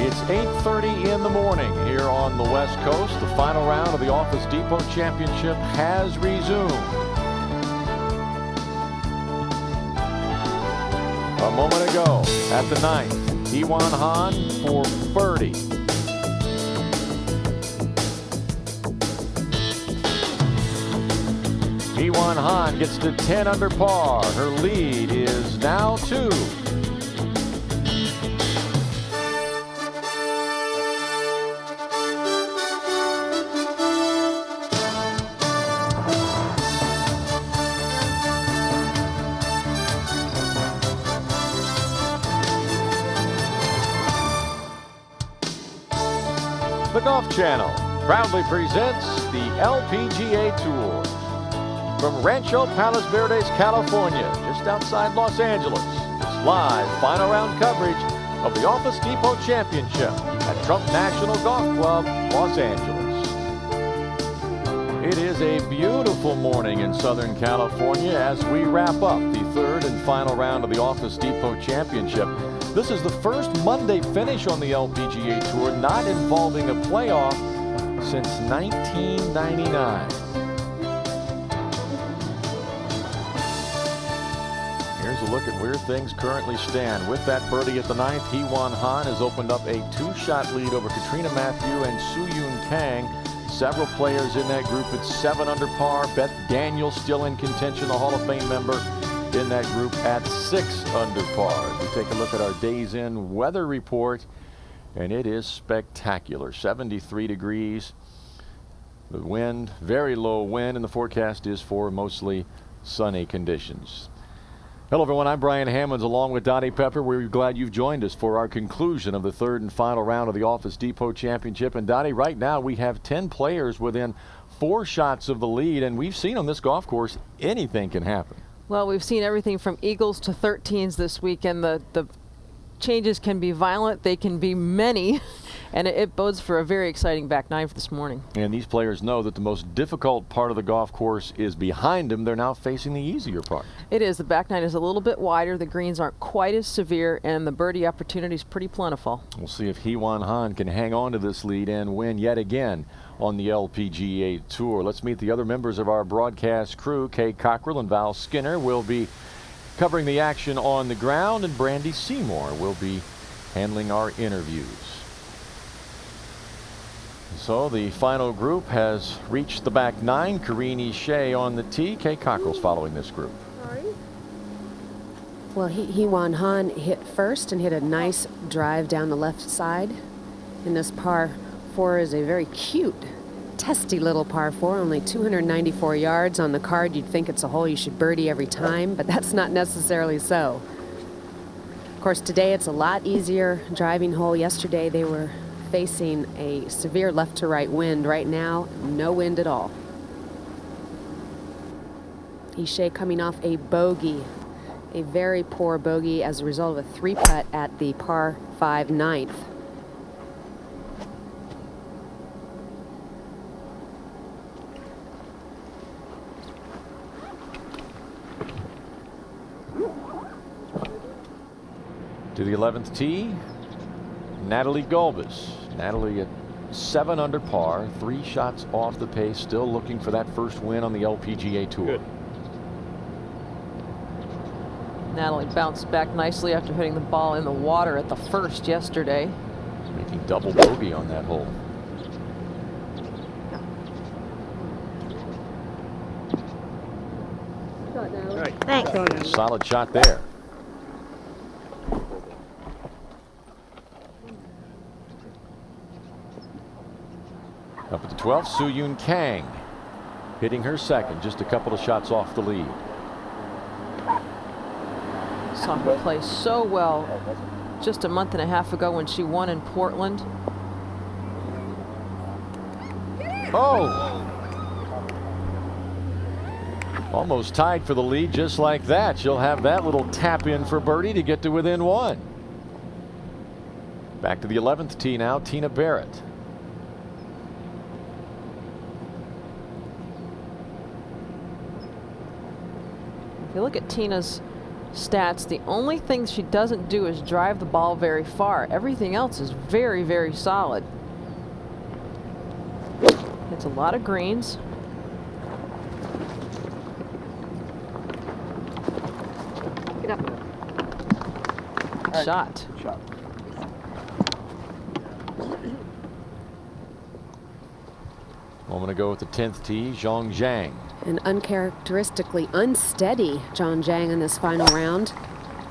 It's 8:30 in the morning here on the West Coast. The final round of the Office Depot Championship has resumed. A moment ago at the ninth, Hee Won Han for birdie. Hee Won Han gets to 10 under par. Her lead is now 2. The Golf Channel proudly presents the LPGA Tour from Rancho Palos Verdes, California, just outside Los Angeles. It's live final round coverage of the Office Depot Championship at Trump National Golf Club, Los Angeles. It is a beautiful morning in Southern California as we wrap up the third and final round of the Office Depot Championship. This is the first Monday finish on the LPGA Tour not involving a playoff since 1999. Here's a look at where things currently stand. With that birdie at the ninth, Hee Won Han has opened up a 2-shot lead over Katrina Matthew and Soo-Yoon Kang. Several players in that group at 7 under par. Beth Daniels still in contention, the Hall of Fame member, in that group at 6 under par. We take a look at our days in weather report, and it is spectacular. 73 degrees. The wind, very low wind, and the forecast is for mostly sunny conditions. Hello everyone, I'm Brian Hammonds along with Donnie Pepper. We're glad you've joined us for our conclusion of the third and final round of the Office Depot Championship. And Donnie, right now we have 10 players within 4 shots of the lead, and we've seen on this golf course anything can happen. Well, we've seen everything from eagles to 13s this weekend. The changes can be violent, they can be many, and it bodes for a very exciting back nine for this morning. And these players know that the most difficult part of the golf course is behind them. They're now facing the easier part. It is. The back nine is a little bit wider, the greens aren't quite as severe, and the birdie opportunity is pretty plentiful. We'll see if Hee Won Han can hang on to this lead and win yet again on the LPGA Tour. Let's meet the other members of our broadcast crew. Kay Cockrell and Val Skinner will be covering the action on the ground, and Brandy Seymour will be handling our interviews. So the final group has reached the back nine. Karine Shea on the tee. Kay Cockrell's following this group. Well, Hee Won Han hit first and hit a nice drive down the left side. And this par 4 is a very cute, testy little par 4, only 294 yards on the card. You'd think it's a hole you should birdie every time, but that's not necessarily so. Of course, today it's a lot easier driving hole. Yesterday they were facing a severe left to right wind. Right now, no wind at all. Shea coming off a bogey, a very poor bogey as a result of a 3-putt at the par 5 ninth. To the 11th tee, Natalie Gulbis. Natalie at 7 under par, 3 shots off the pace, still looking for that first win on the LPGA Tour. Good. Natalie bounced back nicely after hitting the ball in the water at the first yesterday. Making double bogey on that hole. Thanks. Solid shot there. Up at the 12th, Soo-Yoon Kang hitting her second, just a couple of shots off the lead. Saw her play so well just a month and a half ago when she won in Portland. Oh! Almost tied for the lead just like that. She'll have that little tap in for birdie to get to within 1. Back to the 11th tee now, Tina Barrett. If you look at Tina's stats, the only thing she doesn't do is drive the ball very far. Everything else is very, very solid. Hits a lot of greens. Get up. Good shot. Good shot. Moment ago at the 10th tee, Zhong Zhang. And uncharacteristically unsteady John Jang in this final round.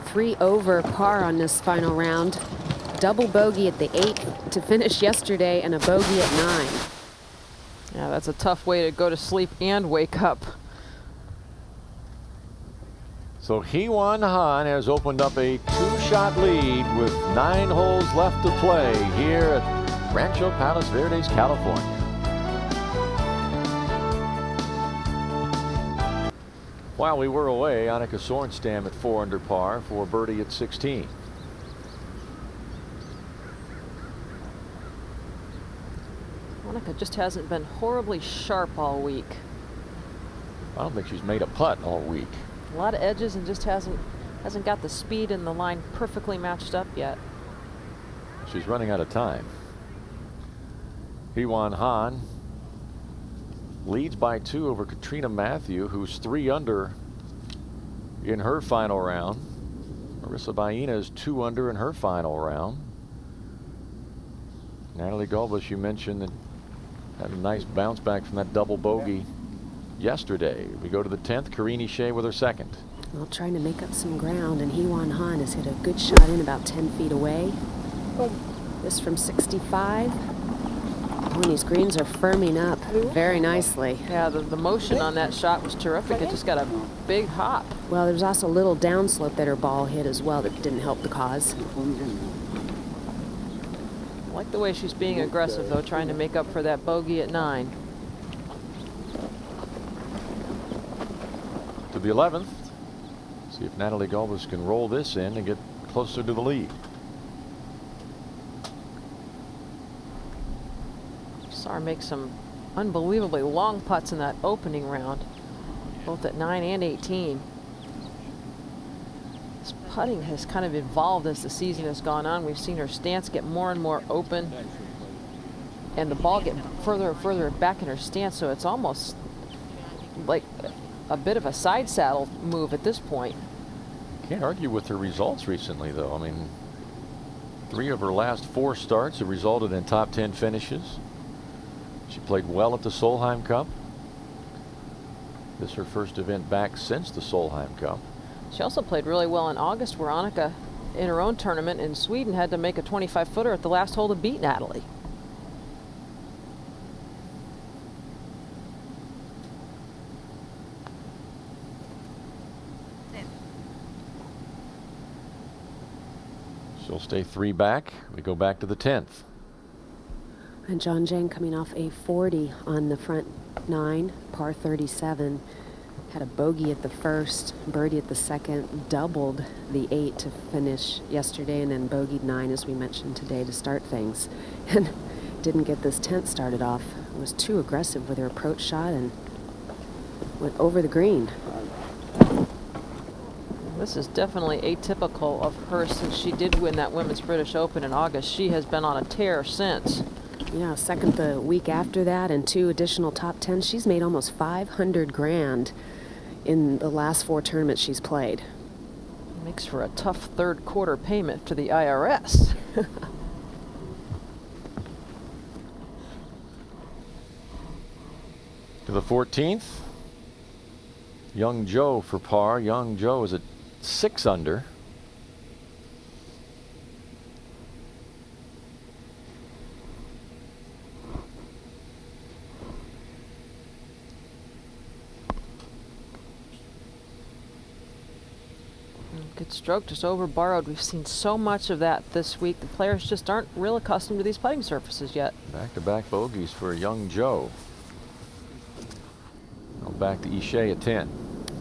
3 over par on this final round. Double bogey at the 8th to finish yesterday and a bogey at 9. Yeah, that's a tough way to go to sleep and wake up. So Hee Won Han has opened up a 2-shot lead with 9 holes left to play here at Rancho Palos Verdes, California. While we were away, Annika Sorenstam at 4 under par for birdie at 16. Monica just hasn't been horribly sharp all week. I don't think she's made a putt all week. A lot of edges and just hasn't got the speed and the line perfectly matched up yet. She's running out of time. Hee Won Han leads by 2 over Katrina Matthew, who's 3 under in her final round. Marissa Baena is 2 under in her final round. Natalie Gulbis, you mentioned that had a nice bounce back from that double bogey yesterday. We go to the 10th. Karini Shea with her second. Well, trying to make up some ground, and Hee Won Han has hit a good shot in about 10 feet away. This from 65. Oh, and these greens are firming up very nicely. Yeah, the motion on that shot was terrific. It just got a big hop. Well, there's also a little downslope that her ball hit as well that didn't help the cause. I like the way she's being aggressive, though, trying to make up for that bogey at 9. To the 11th. See if Natalie Gulbis can roll this in and get closer to the lead. Saw her make some unbelievably long putts in that opening round, both at 9 and 18. This putting has kind of evolved as the season has gone on. We've seen her stance get more and more open and the ball get further and further back in her stance, so it's almost like a bit of a side saddle move at this point. Can't argue with her results recently, though. I mean, 3 of her last 4 starts have resulted in top 10 finishes. She played well at the Solheim Cup. This is her first event back since the Solheim Cup. She also played really well in August, where Annika, in her own tournament in Sweden, had to make a 25-footer at the last hole to beat Natalie. She'll stay 3 back. We go back to the 10th. And John Jang coming off a 40 on the front 9, par 37. Had a bogey at the first, birdie at the second, doubled the 8 to finish yesterday, and then bogeyed 9, as we mentioned today, to start things. And didn't get this 10th started off. Was too aggressive with her approach shot and went over the green. This is definitely atypical of her, since she did win that Women's British Open in August. She has been on a tear since. Yeah, second the week after that, and 2 additional top 10s. She's made almost 500 grand in the last 4 tournaments she's played. Makes for a tough third quarter payment to the IRS. To the 14th. Young Joe for par. Young Joe is at 6 under. Good stroke, just over borrowed. We've seen so much of that this week. The players just aren't real accustomed to these putting surfaces yet. Back-to-back bogeys for Young Joe. Now back to Ishe at 10.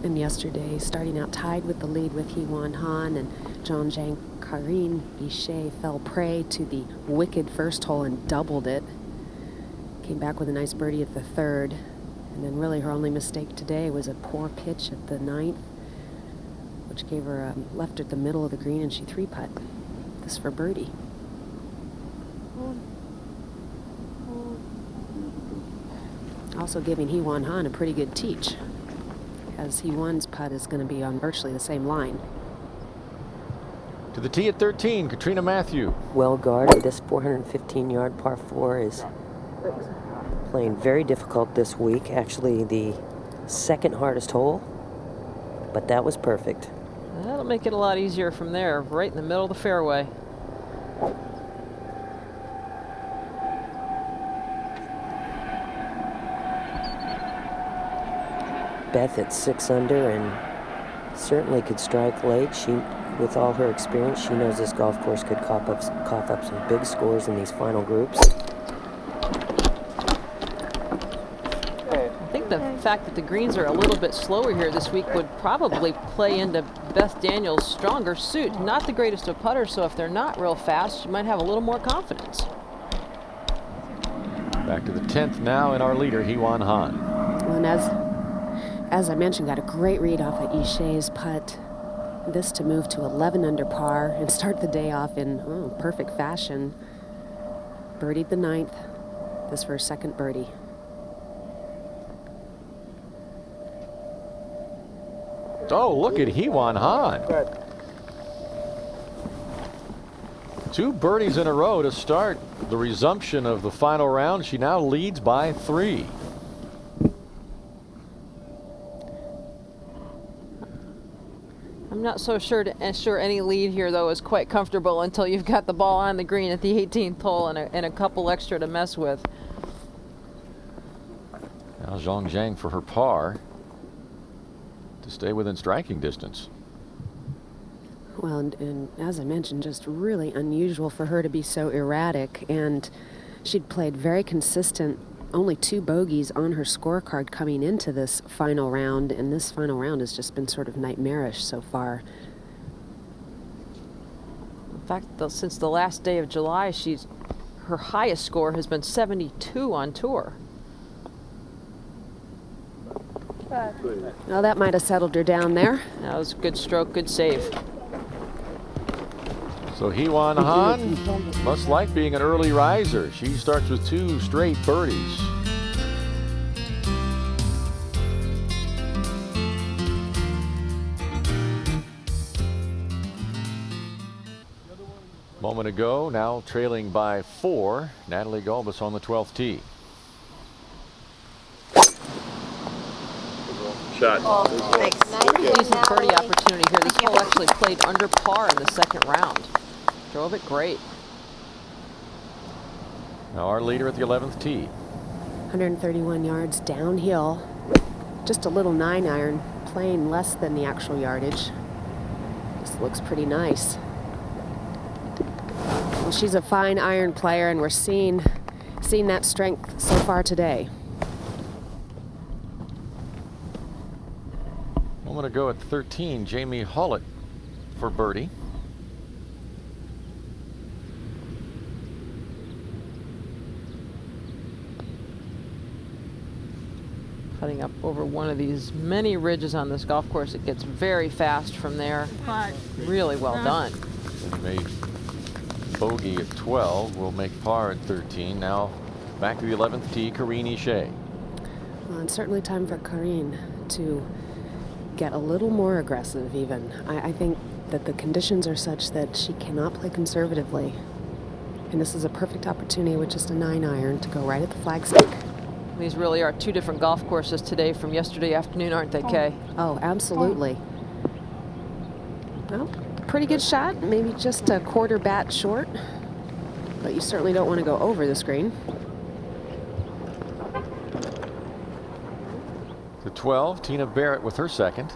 And yesterday, starting out tied with the lead with Hee Won Han and John Jang, Karin Ishe fell prey to the wicked first hole and doubled it. Came back with a nice birdie at the 3rd. And then really her only mistake today was a poor pitch at the 9th. which gave her left at the middle of the green, and she three-putt this for birdie. Also giving Hee Won Han a pretty good teach, as Hee Won's putt is going to be on virtually the same line. To the tee at 13, Katrina Matthew. Well guarded. This 415-yard par 4 is playing very difficult this week. Actually, the second hardest hole, but that was perfect. That'll make it a lot easier from there, right in the middle of the fairway. Beth at 6 under and certainly could strike late. She, with all her experience, she knows this golf course could cough up some big scores in these final groups. I think the fact that the greens are a little bit slower here this week would probably play into Beth Daniels' stronger suit. Not the greatest of putters, so if they're not real fast, she might have a little more confidence. Back to the 10th now, and our leader, Hee Won Han. And as I mentioned, got a great read off of Ishee's putt. This to move to 11 under par and start the day off in perfect fashion. Birdied the 9th. This for her second birdie. Oh, look at Hee Won Han. 2 birdies in a row to start the resumption of the final round. She now leads by 3. I'm not so sure any lead here, though, is quite comfortable until you've got the ball on the green at the 18th hole and a couple extra to mess with. Now Zhang Zhang for her par to stay within striking distance. Well, and as I mentioned, just really unusual for her to be so erratic, and she'd played very consistent, only 2 bogeys on her scorecard coming into this final round, and this final round has just been sort of nightmarish so far. In fact, since the last day of July, her highest score has been 72 on tour. Well, that might have settled her down there. That was a good stroke, good save. So Hee Won Han must like being an early riser. She starts with 2 straight birdies. Moment ago, now trailing by 4, Natalie Gulbis on the 12th tee. Shot. Decent birdie opportunity here. This hole actually played under par in the second round. Drove it great. Now our leader at the 11th tee. 131 yards downhill. Just a little 9-iron, playing less than the actual yardage. This looks pretty nice. Well, she's a fine iron player, and we're seeing that strength so far today. Moment ago at 13, Jamie Hollett for birdie. Putting up over one of these many ridges on this golf course. It gets very fast from there. Really well done. He made bogey at 12. Will make par at 13. Now back to the 11th tee, Karine Ishii. Well, it's certainly time for Karine to get a little more aggressive even. I think that the conditions are such that she cannot play conservatively. And this is a perfect opportunity with just a 9-iron to go right at the flagstick. These really are 2 different golf courses today from yesterday afternoon, aren't they, Kay? Oh, absolutely. Well, pretty good shot. Maybe just a quarter bat short. But you certainly don't want to go over the screen. To 12, Tina Barrett with her second.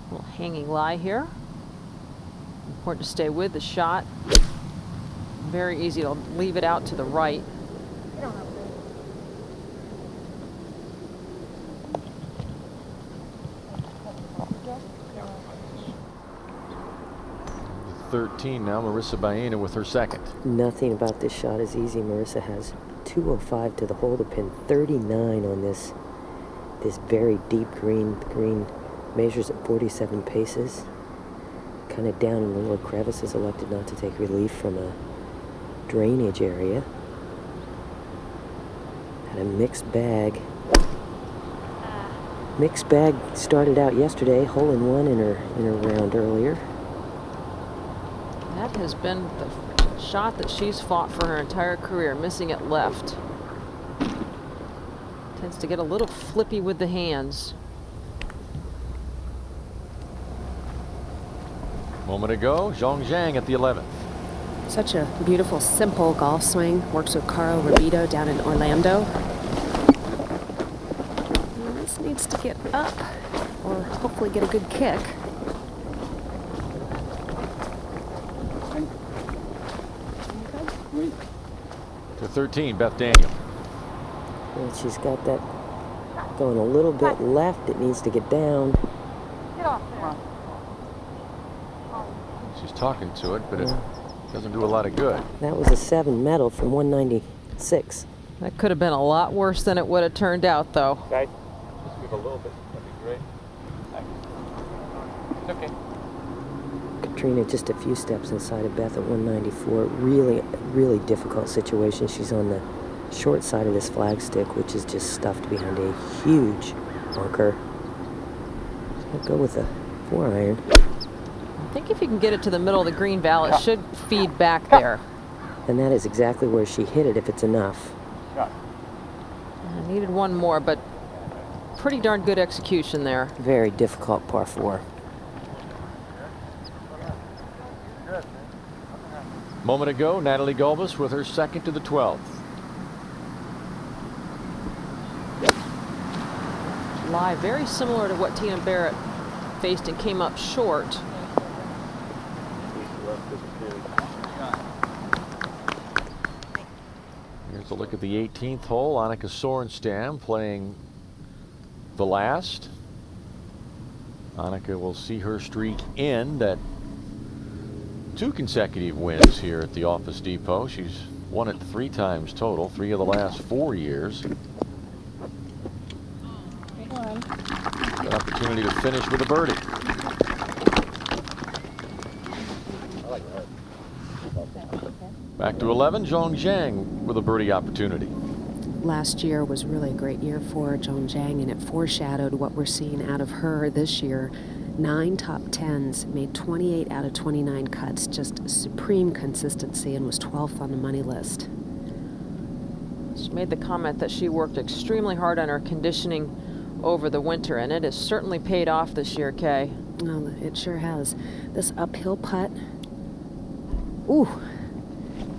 A little hanging lie here. Important to stay with the shot. Very easy to leave it out to the right. To 13 now, Marissa Baena with her second. Nothing about this shot is easy. Marissa has 205 to the hole to pin, 39 on this very deep green. The green Measures at 47 paces. Kind of down in the little crevices, elected not to take relief from a drainage area. Had a mixed bag. Mixed bag started out yesterday, hole in one in her round earlier. That has been the shot that she's fought for her entire career, missing it left. Tends to get a little flippy with the hands. Moment ago, Zhong Zhang at the 11th. Such a beautiful, simple golf swing. Works with Carl Rabito down in Orlando. And this needs to get up, or hopefully get a good kick. To 13, Beth Daniel. And she's got that going a little bit left. It needs to get down. She's talking to it, but it doesn't do a lot of good. That was a 7 medal from 196. That could have been a lot worse than it would have turned out, though. Guys, just move a little bit. That'd be great. It's okay. Katrina just a few steps inside of Beth at 194. Really, really difficult situation. She's on the short side of this flagstick, which is just stuffed behind a huge bunker. I'll go with a 4-iron. I think if you can get it to the middle of the green, Val, it should feed back there. And that is exactly where she hit it, if it's enough. I needed one more, but pretty darn good execution there. Very difficult par 4. Moment ago, Natalie Gulbis with her second to the 12th. Lie very similar to what Tina Barrett faced and came up short. Here's a look at the 18th hole. Annika Sorenstam playing the last. Annika will see her streak end at 2 consecutive wins here at the Office Depot. She's won it 3 times total, 3 of the last 4 years. An opportunity to finish with a birdie. Back to 11, Zhong Zhang with a birdie opportunity. Last year was really a great year for Zhong Zhang, and it foreshadowed what we're seeing out of her this year. 9 top 10s, made 28 out of 29 cuts, just supreme consistency, and was 12th on the money list. She made the comment that she worked extremely hard on her conditioning over the winter, and it has certainly paid off this year, Kay. Oh, it sure has. This uphill putt, ooh,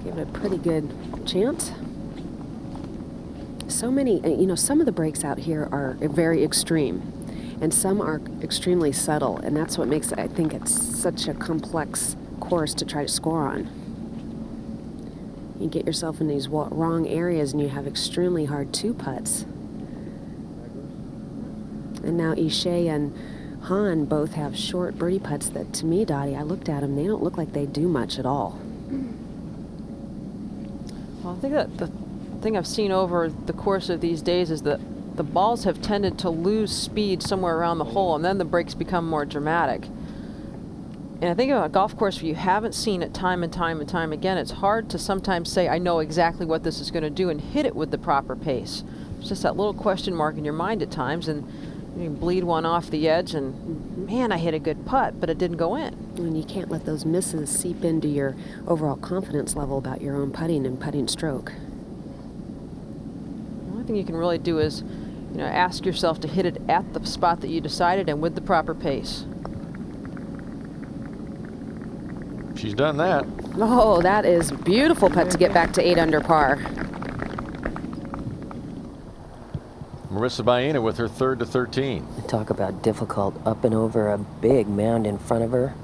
gave it a pretty good chance. So many, you know, some of the breaks out here are very extreme, and some are extremely subtle, and that's what makes it, I think, it's such a complex course to try to score on. You get yourself in these wrong areas, and you have extremely hard 2 putts. And now Ishe and Han both have short birdie putts that, to me, Dottie, I looked at them, they don't look like they do much at all. Well, I think that the thing I've seen over the course of these days is that the balls have tended to lose speed somewhere around the hole, and then the breaks become more dramatic. And I think about a golf course where you haven't seen it time and time and time again, it's hard to sometimes say, I know exactly what this is going to do, and hit it with the proper pace. It's just that little question mark in your mind at times, and you can bleed one off the edge, and man, I hit a good putt, but it didn't go in. And you can't let those misses seep into your overall confidence level about your own putting and putting stroke. The only thing you can really do is, you know, ask yourself to hit it at the spot that you decided and with the proper pace. She's done that. Oh, that is beautiful putt to get back to 8 under par. Marissa Baena with her third to 13. Talk about difficult, up and over a big mound in front of her.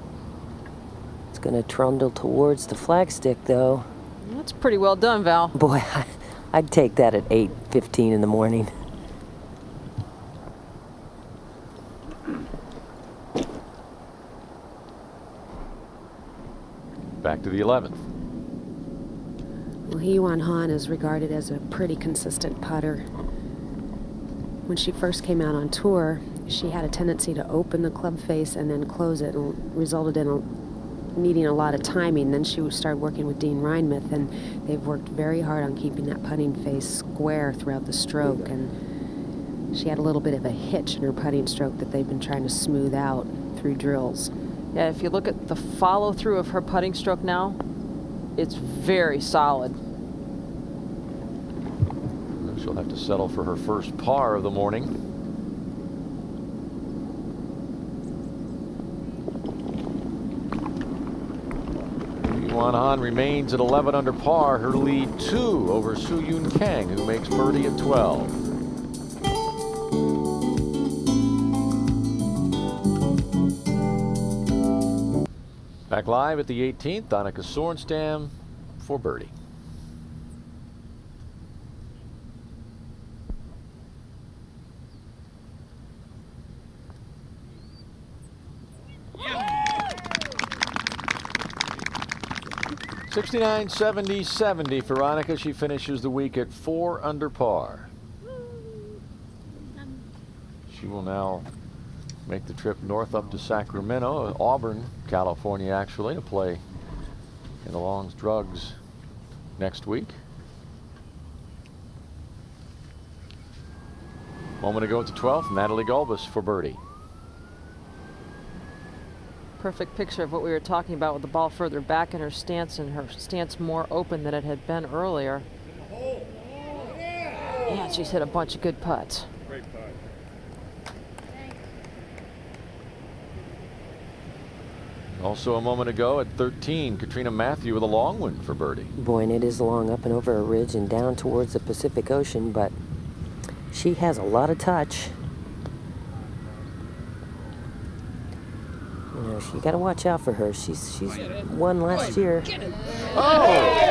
It's going to trundle towards the flagstick, though. That's pretty well done, Val. Boy, I'd take that at 8:15 in the morning. Back to the 11th. Well, Hee Won Han is regarded as a pretty consistent putter. When she first came out on tour, she had a tendency to open the club face and then close it, and resulted in needing a lot of timing. Then she started working with Dean Reinmuth, and they've worked very hard on keeping that putting face square throughout the stroke. And she had a little bit of a hitch in her putting stroke that they've been trying to smooth out through drills. Yeah, if you look at the follow through of her putting stroke now, it's very solid. She'll have to settle for her first par of the morning. Hee Won Han remains at 11 under par. Her lead 2 over Soo-Yoon Kang, who makes birdie at 12. Back live at the 18th, Annika Sorenstam for birdie. .69, 70, 70 for Annika. She finishes the week at 4 under par. She will now make the trip north up to Sacramento, Auburn, California, actually, to play in the Longs Drugs next week. Moment ago at the 12th, Natalie Gulbis for birdie. Perfect picture of what we were talking about with the ball further back in her stance, and her stance more open than it had been earlier. And she's hit a bunch of good putts. Great putt. Also a moment ago at 13, Katrina Matthew with a long one for birdie. Boy, and it is long up and over a ridge and down towards the Pacific Ocean, but she has a lot of touch. You know, you got to watch out for her. She's won last year. Oh!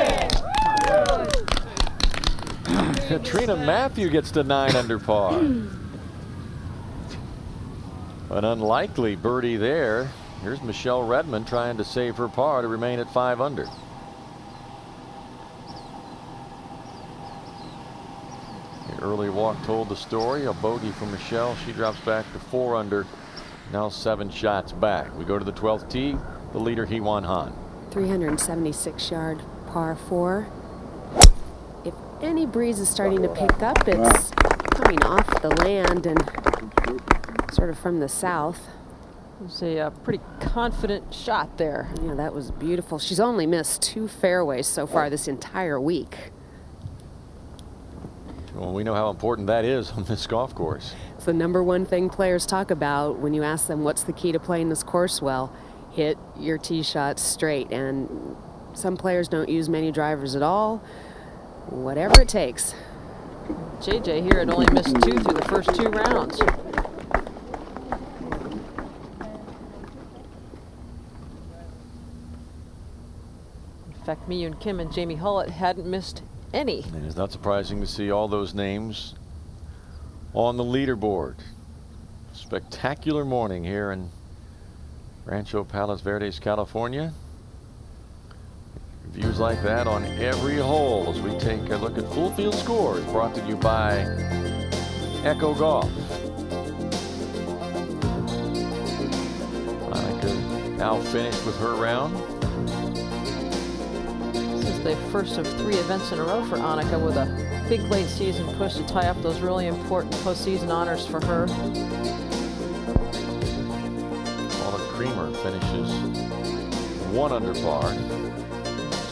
Katrina Matthew gets to 9 under par. An unlikely birdie there. Here's Michelle Redmond trying to save her par to remain at 5 under. The early walk told the story. A bogey for Michelle. She drops back to 4 under. Now 7 shots back. We go to the 12th tee. The leader, Hee Won Han. 376-yard par 4. If any breeze is starting to pick up, it's coming off the land and sort of from the south. It's a pretty confident shot there. Yeah, that was beautiful. She's only missed 2 fairways so far this entire week. Well, we know how important that is on this golf course. It's the #1 thing players talk about when you ask them what's the key to playing this course well. Hit your tee shots straight, and some players don't use many drivers at all. Whatever it takes. JJ here had only missed 2 through the first 2 rounds. In fact, Miyun Kim and Jamie Hullett hadn't missed any. And it's not surprising to see all those names on the leaderboard. Spectacular morning here in Rancho Palos Verdes, California. Views like that on every hole as we take a look at full field scores, brought to you by Echo Golf. Monica now finished with her round. This is the first of 3 events in a row for Annika, with a big late season push to tie up those really important postseason honors for her. Paula Creamer finishes 1 under par.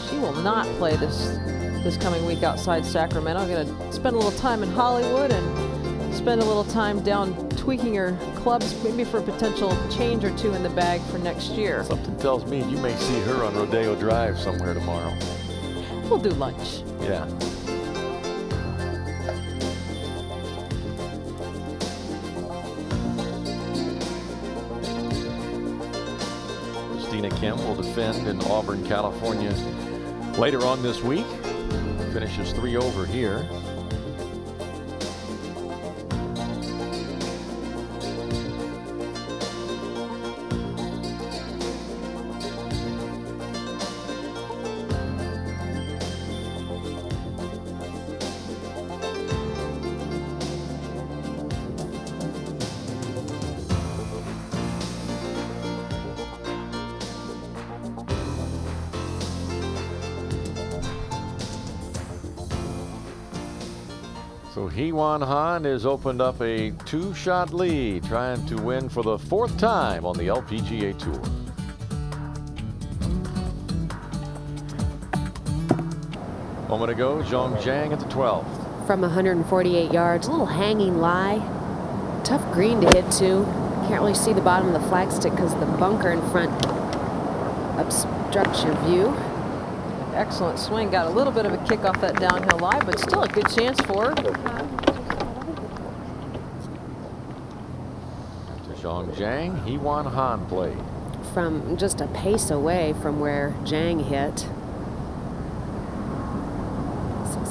She will not play this coming week outside Sacramento. Going to spend a little time in Hollywood and spend a little time down tweaking her clubs, maybe for a potential change or 2 in the bag for next year. Something tells me you may see her on Rodeo Drive somewhere tomorrow. We'll do lunch. Yeah. Christina Kim will defend in Auburn, California later on this week. Finishes 3 over here. So Hee Won Han has opened up a 2-shot lead, trying to win for the 4th time on the LPGA Tour. Moment ago, Zhong Zhang at the 12th. From 148 yards, a little hanging lie. Tough green to hit to. Can't really see the bottom of the flagstick because the bunker in front obstructs your view. Excellent swing. Got a little bit of a kick off that downhill lie, but still a good chance for her. To Zhong Zhang, Hee Won Han played. From just a pace away from where Zhang hit.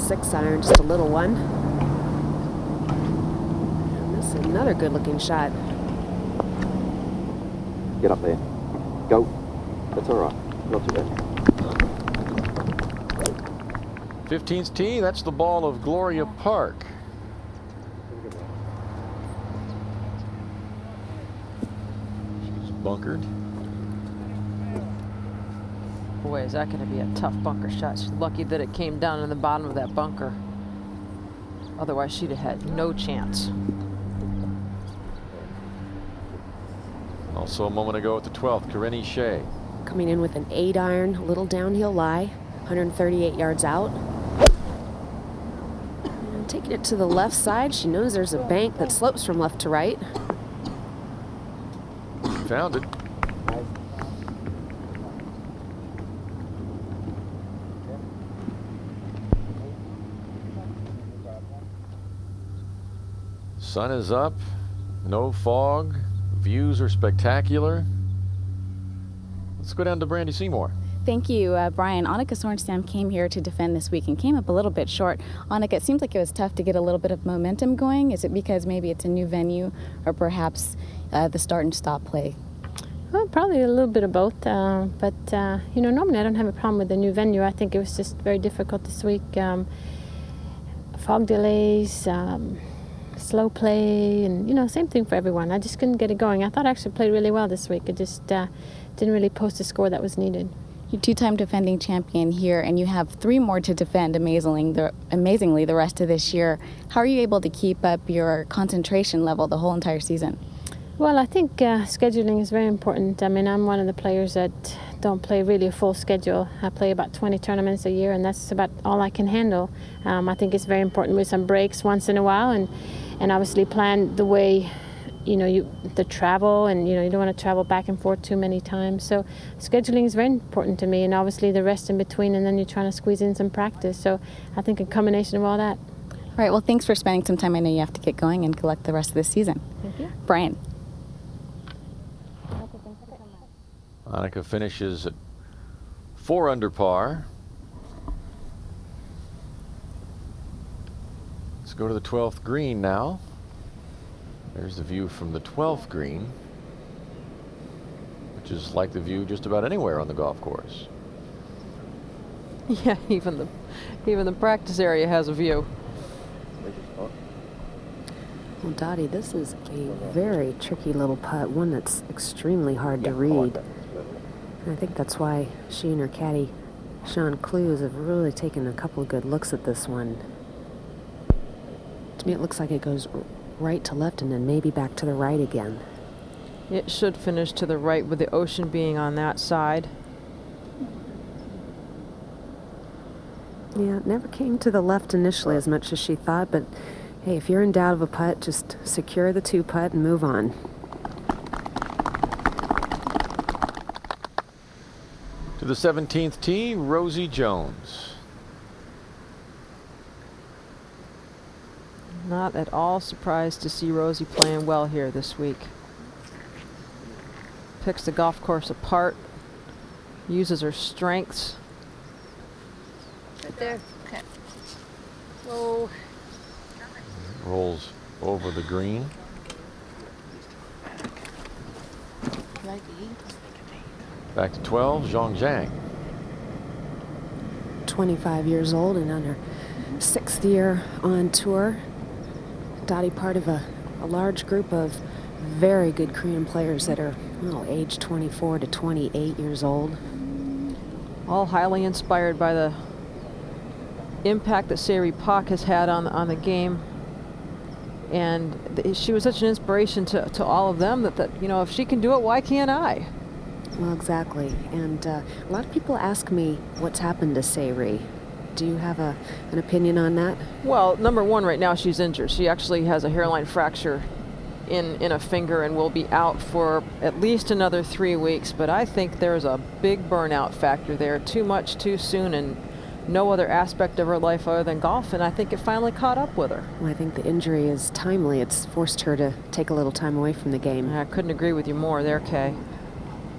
6-iron, just a little one. And this is another good-looking shot. Get up there. Go. That's all right. Not too bad. 15th tee, that's the ball of Gloria Park. She's bunkered. Boy, is that going to be a tough bunker shot. She's lucky that it came down in the bottom of that bunker. Otherwise, she'd have had no chance. Also a moment ago at the 12th, Corinne Shea. Coming in with an 8-iron, a little downhill lie, 138 yards out. And taking it to the left side, she knows there's a bank that slopes from left to right. Found it. Sun is up, no fog, views are spectacular. Let's go down to Brandy Seymour. Thank you, Brian. Annika Sorenstam came here to defend this week and came up a little bit short. Annika, it seems like it was tough to get a little bit of momentum going. Is it because maybe it's a new venue or perhaps the start and stop play? Well, probably a little bit of both. But you know, normally I don't have a problem with the new venue. I think it was just very difficult this week. Fog delays, slow play, and you know, same thing for everyone. I just couldn't get it going. I thought I actually played really well this week. It just didn't really post the score that was needed. You're two-time defending champion here, and you have 3 more to defend amazingly the rest of this year. How are you able to keep up your concentration level the whole entire season? Well, I think scheduling is very important. I mean, I'm one of the players that don't play really a full schedule. I play about 20 tournaments a year, and that's about all I can handle. I think it's very important with some breaks once in a while, and obviously plan the way, you know, the travel, and you know, you don't want to travel back and forth too many times. So scheduling is very important to me, and obviously the rest in between, and then you're trying to squeeze in some practice. So I think a combination of all that. All right, well, thanks for spending some time. I know you have to get going and collect the rest of the season. Thank you. Brian. Annika finishes at 4 under par. Let's go to the 12th green now. There's the view from the 12th green, which is like the view just about anywhere on the golf course. Yeah, even the practice area has a view. Well, Dottie, this is a very tricky little putt, one that's extremely hard to read. And I think that's why she and her caddy, Sean Clues, have really taken a couple of good looks at this one. To me, it looks like it goes right to left and then maybe back to the right again. It should finish to the right with the ocean being on that side. Yeah, it never came to the left initially as much as she thought, but hey, if you're in doubt of a putt, just secure the 2-putt and move on. To the 17th tee, Rosie Jones. Not at all surprised to see Rosie playing well here this week. Picks the golf course apart, uses her strengths. Right there. Okay. Whoa. Rolls over the green. Back to 12, Zhong Zhang. 25 years old and on her 6th year on tour. Dottie part of a large group of very good Korean players that are, well, age 24 to 28 years old. All highly inspired by the impact that Seri Pak has had on the game. And she was such an inspiration to all of them that, you know, if she can do it, why can't I? Well, exactly. And a lot of people ask me what's happened to Sayri. Do you have an opinion on that? Well, number one, right now she's injured. She actually has a hairline fracture in a finger and will be out for at least another 3 weeks. But I think there's a big burnout factor there. Too much, too soon, and no other aspect of her life other than golf, and I think it finally caught up with her. Well, I think the injury is timely. It's forced her to take a little time away from the game. I couldn't agree with you more there, Kay.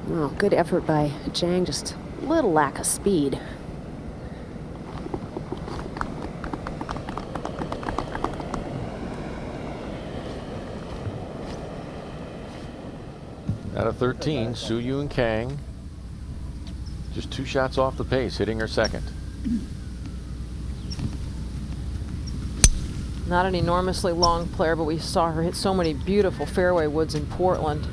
Well, good effort by Zhang, just a little lack of speed. Out of 13, Soo Yoon Kang, just 2 shots off the pace, hitting her second. Not an enormously long player, but we saw her hit so many beautiful fairway woods in Portland.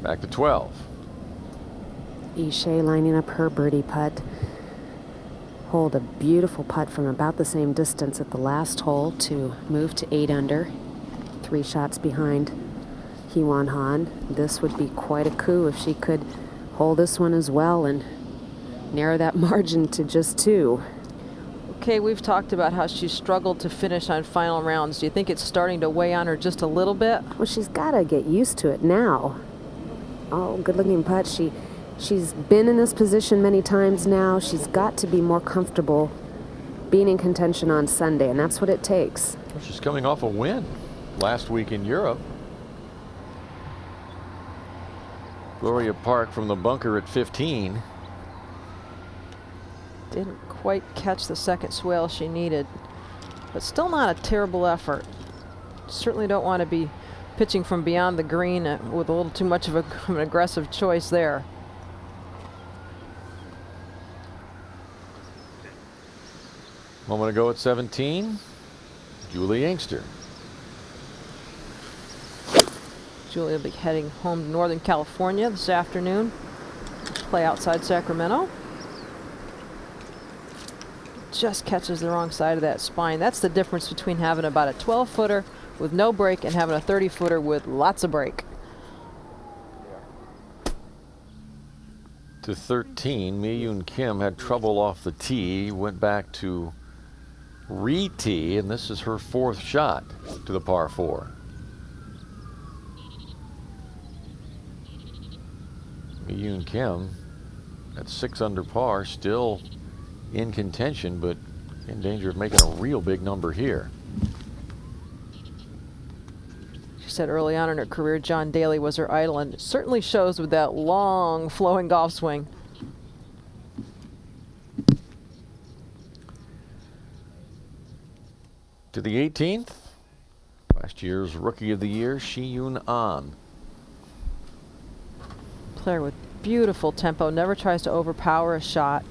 Back to 12. Ishay lining up her birdie putt. Holed a beautiful putt from about the same distance at the last hole to move to 8 under. 3 shots behind Hee Won Han. This would be quite a coup if she could hold this one as well and narrow that margin to just 2. Okay, we've talked about how she's struggled to finish on final rounds. Do you think it's starting to weigh on her just a little bit? Well, she's got to get used to it now. Oh, good-looking putt. She's been in this position many times now. She's got to be more comfortable being in contention on Sunday, and that's what it takes. Well, she's coming off a win last week in Europe. Gloria Park from the bunker at 15. Didn't quite catch the second swale she needed, but still not a terrible effort. Certainly don't want to be pitching from beyond the green with a little too much of an aggressive choice there. Moment ago at 17, Julie Inkster. Julie will be heading home to Northern California this afternoon to play outside Sacramento. Just catches the wrong side of that spine. That's the difference between having about a 12-footer with no break and having a 30-footer with lots of break. To 13, Mi Yoon Kim had trouble off the tee, went back to re-tee, and this is her 4th shot to the par 4. Mi Yoon Kim at 6 under par, still in contention, but in danger of making a real big number here. She said early on in her career John Daly was her idol, and it certainly shows with that long flowing golf swing. To the 18th, last year's Rookie of the Year, Hee Won Han. Player with beautiful tempo, never tries to overpower a shot.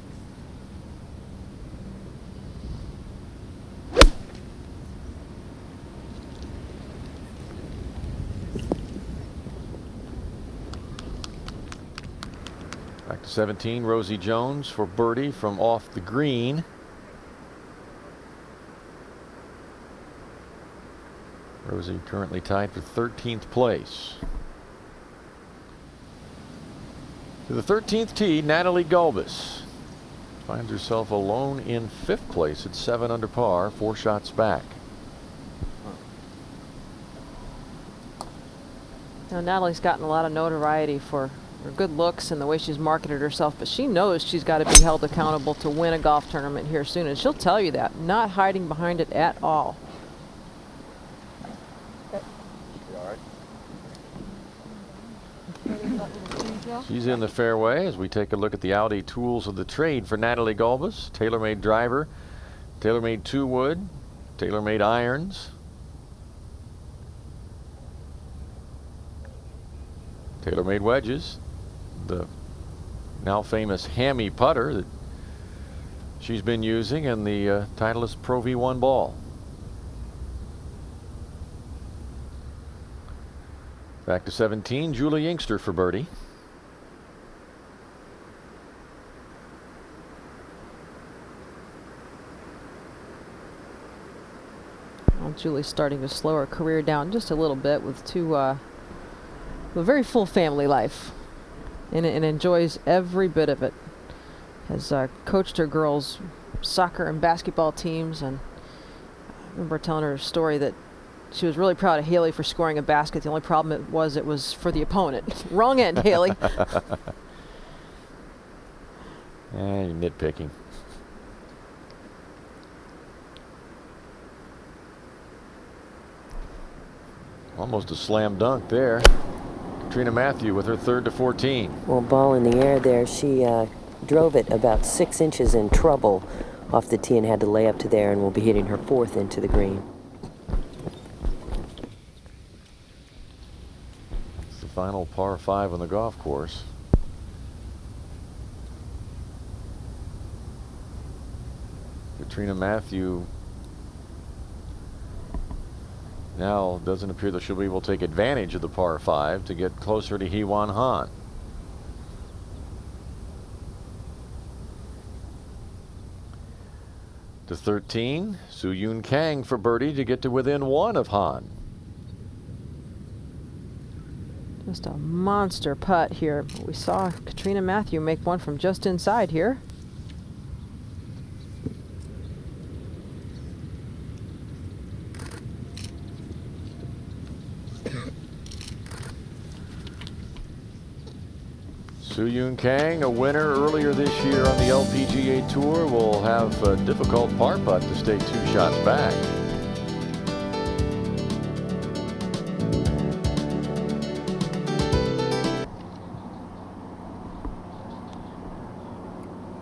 Back to 17, Rosie Jones for birdie from off the green. Rosie currently tied for 13th place. To the 13th tee, Natalie Gulbis finds herself alone in 5th place at 7 under par, 4 shots back. Now, Natalie's gotten a lot of notoriety for her good looks and the way she's marketed herself, but she knows she's got to be held accountable to win a golf tournament here soon, and she'll tell you that, not hiding behind it at all. She's in the fairway as we take a look at the Audi tools of the trade for Natalie Gulbis. TaylorMade driver, TaylorMade 2-wood, TaylorMade irons, TaylorMade wedges, the now famous hammy putter that she's been using, and the Titleist Pro V1 ball. Back to 17, Julie Inkster for birdie. Well, Julie's starting to slow her career down just a little bit with a very full family life, and enjoys every bit of it. Has coached her girls' soccer and basketball teams, and I remember telling her a story that she was really proud of Haley for scoring a basket. The only problem it was for the opponent. Wrong end, Haley. You're nitpicking. Almost a slam dunk there. Katrina Matthew with her third to 14. Well, ball in the air there. She drove it about 6 inches in trouble off the tee and had to lay up to there, and will be hitting her fourth into the green. It's the final par 5 on the golf course. Katrina Matthew now doesn't appear that she'll be able to take advantage of the par 5 to get closer to Hee Won Han. To 13, Soo-Yoon Kang for birdie to get to within 1 of Han. Just a monster putt here. We saw Katrina Matthew make one from just inside here. Soo-Yoon Kang, a winner earlier this year on the LPGA Tour, will have a difficult par putt to stay 2 shots back.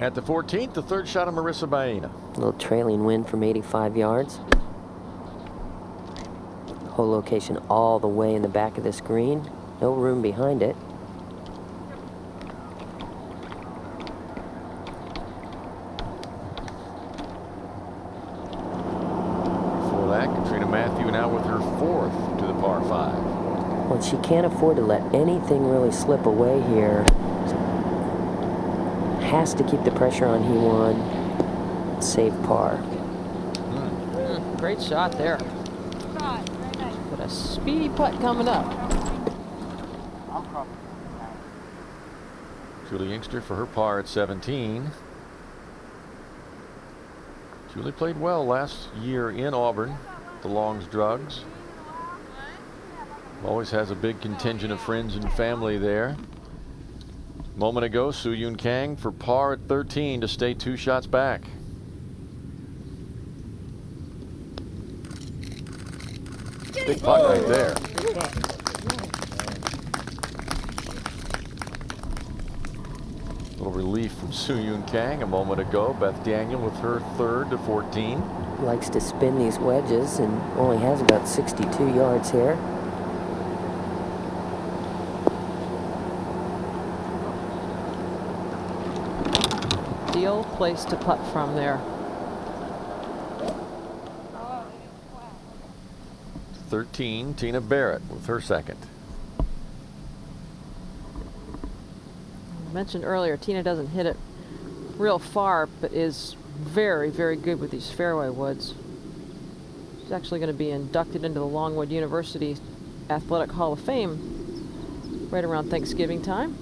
At the 14th, the third shot of Marissa Baena. A little trailing wind from 85 yards. Hole location all the way in the back of this green. No room behind it. Before that, Katrina Matthew now with her 4th to the par 5. Well, she can't afford to let anything really slip away here. Has to keep the pressure on Hee Won. Save par. Great shot there. But a speedy putt coming up. Julie Inkster for her par at 17. Julie played well last year in Auburn, the Longs Drugs. Always has a big contingent of friends and family there. Moment ago, Soo-Yoon Kang for par at 13 to stay 2 shots back. Big putt right there. Little relief from Soo-Yoon Kang a moment ago. Beth Daniel with her 3rd to 14. Likes to spin these wedges and only has about 62 yards here. Ideal place to putt from there. 13, Tina Barrett with her 2nd. I mentioned earlier, Tina doesn't hit it real far, but is very, very good with these fairway woods. She's actually going to be inducted into the Longwood University Athletic Hall of Fame right around Thanksgiving time.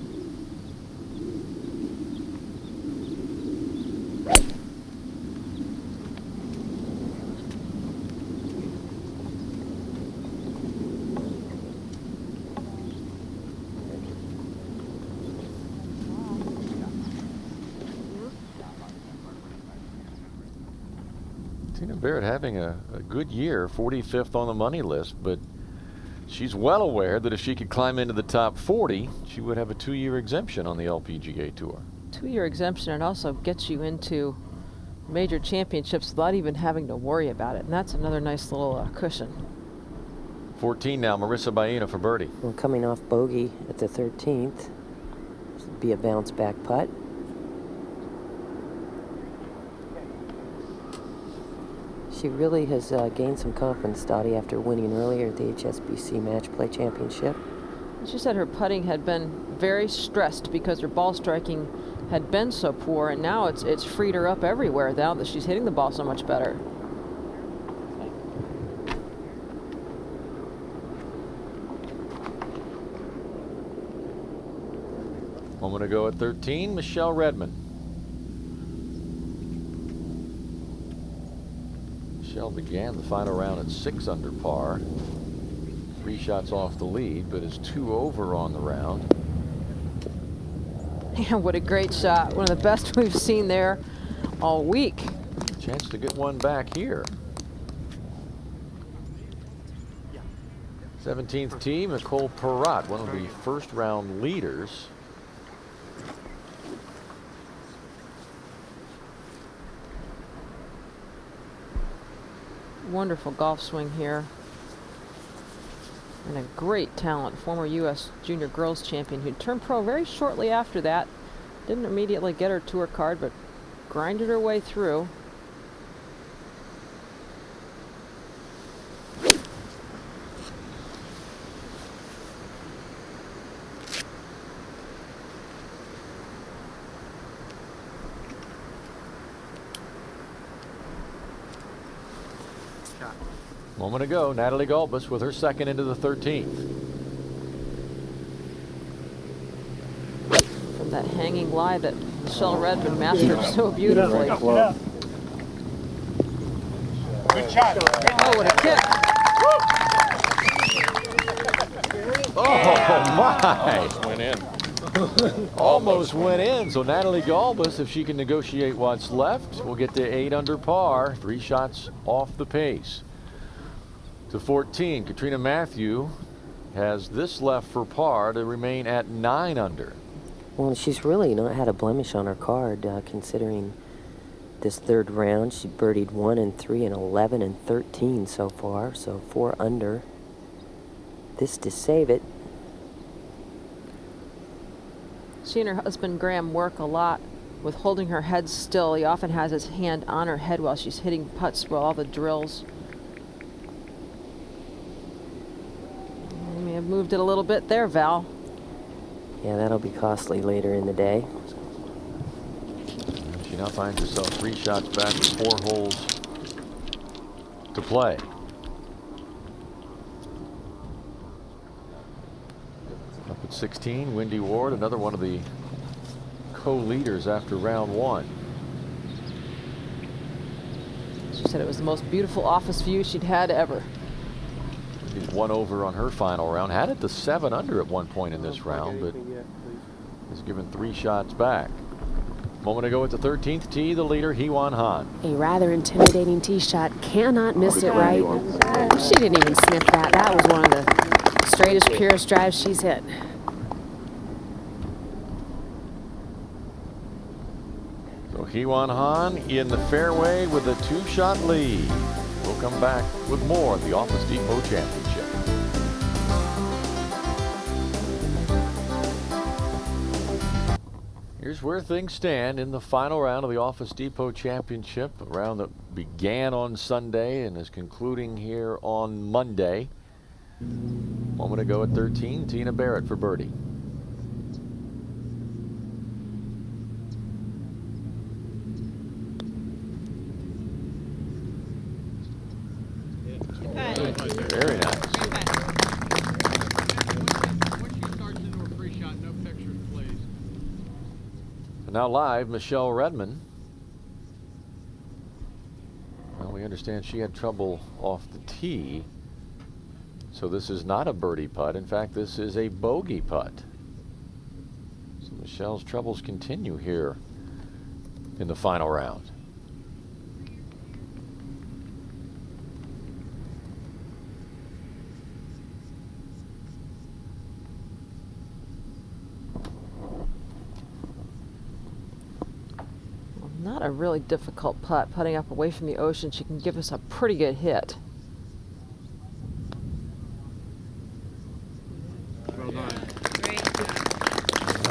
Tina Barrett having a good year, 45th on the money list, but she's well aware that if she could climb into the top 40, she would have a 2-year exemption on the LPGA Tour. 2-year exemption, and also gets you into major championships without even having to worry about it, and that's another nice little cushion. 14 now, Marissa Baena for birdie. Well, coming off bogey at the 13th. Should be a bounce back putt. She really has gained some confidence, Dottie, after winning earlier at the HSBC Match Play Championship. She said her putting had been very stressed because her ball striking had been so poor, and now it's freed her up everywhere now that she's hitting the ball so much better. Moment ago at 13, Michelle Redmond. Michelle began the final round at 6 under par. 3 shots off the lead, but is 2 over on the round. And what a great shot. One of the best we've seen there all week. Chance to get one back here. 17th tee, Nicole Perrott, one of the first round leaders. Wonderful golf swing here. And a great talent, former U.S. Junior Girls Champion who turned pro very shortly after that. Didn't immediately get her tour card, but grinded her way through. Moment ago, Natalie Gulbis with her second into the 13th. From that hanging lie that Michelle Redmond mastered so beautifully. Good shot. Oh, what a kick. Oh, my. Went in. Almost went in. So Natalie Gulbis, if she can negotiate what's left, will get to 8 under par. 3 shots off the pace. To 14, Katrina Matthew has this left for par to remain at 9 under. Well, she's really not had a blemish on her card, considering this third round. She birdied 1 and 3 and 11 and 13 so far, so 4 under. This to save it. She and her husband Graham work a lot with holding her head still. He often has his hand on her head while she's hitting putts with all the drills. May have moved it a little bit there, Val. Yeah, that'll be costly later in the day. She now finds herself 3 shots back with 4 holes to play. Up at 16, Wendy Ward, another one of the co-leaders after round 1. She said it was the most beautiful office view she'd had ever. She's 1 over on her final round. Had it to 7 under at one point in this round, but has given 3 shots back. Moment ago at the 13th tee, the leader, Hee Won Han. A rather intimidating tee shot. Cannot miss it right. She didn't even sniff that. That was one of the straightest, purest drives she's hit. So Hee Won Han in the fairway with a 2-shot lead. We'll come back with more of the Office Depot Championship. Here's where things stand in the final round of the Office Depot Championship, a round that began on Sunday and is concluding here on Monday. Moment ago at 13, Tina Barrett for birdie. Very nice. And now live, Michelle Redmond. Well, we understand she had trouble off the tee. So this is not a birdie putt. In fact, this is a bogey putt. So Michelle's troubles continue here in the final round. Not a really difficult putt. Putting up away from the ocean, she can give us a pretty good hit. Well done.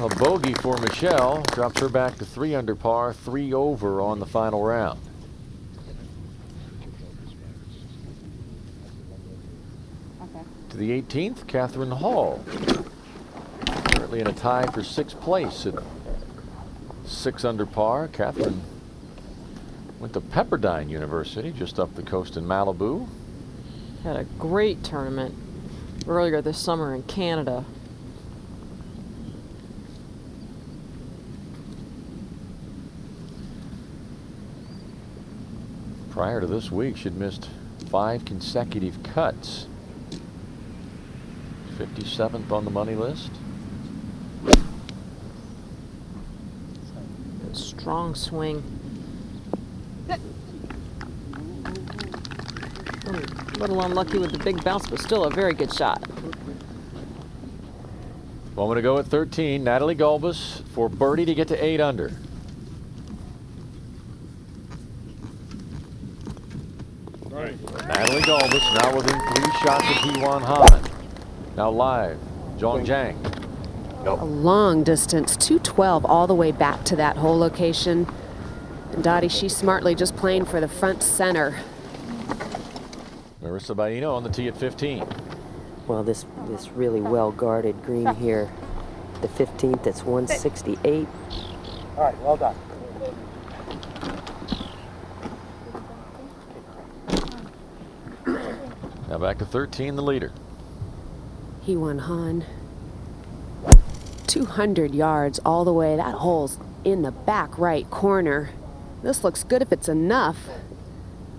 A bogey for Michelle drops her back to 3 under par, 3 over on the final round. To the 18th, Catherine Hall. Currently in a tie for 6th place at 6 under par. Catherine went to Pepperdine University just up the coast in Malibu. Had a great tournament earlier this summer in Canada. Prior to this week, she'd missed 5 consecutive cuts. 57th on the money list. Strong swing. A little unlucky with the big bounce, but still a very good shot. Moment to go at 13. Natalie Gulbis for birdie to get to 8 under. Natalie Gulbis now within 3 shots of Hee Won Han. Now live, Zhong Jiang. A long distance, 212 all the way back to that hole location. And Dottie, she's smartly just playing for the front center. Marissa Baino on the tee at 15. Well, this really well-guarded green here. The 15th, it's 168. All right, well done. Now back to 13, the leader. Hee Won Han. 200 yards all the way. That hole's in the back right corner. This looks good if it's enough.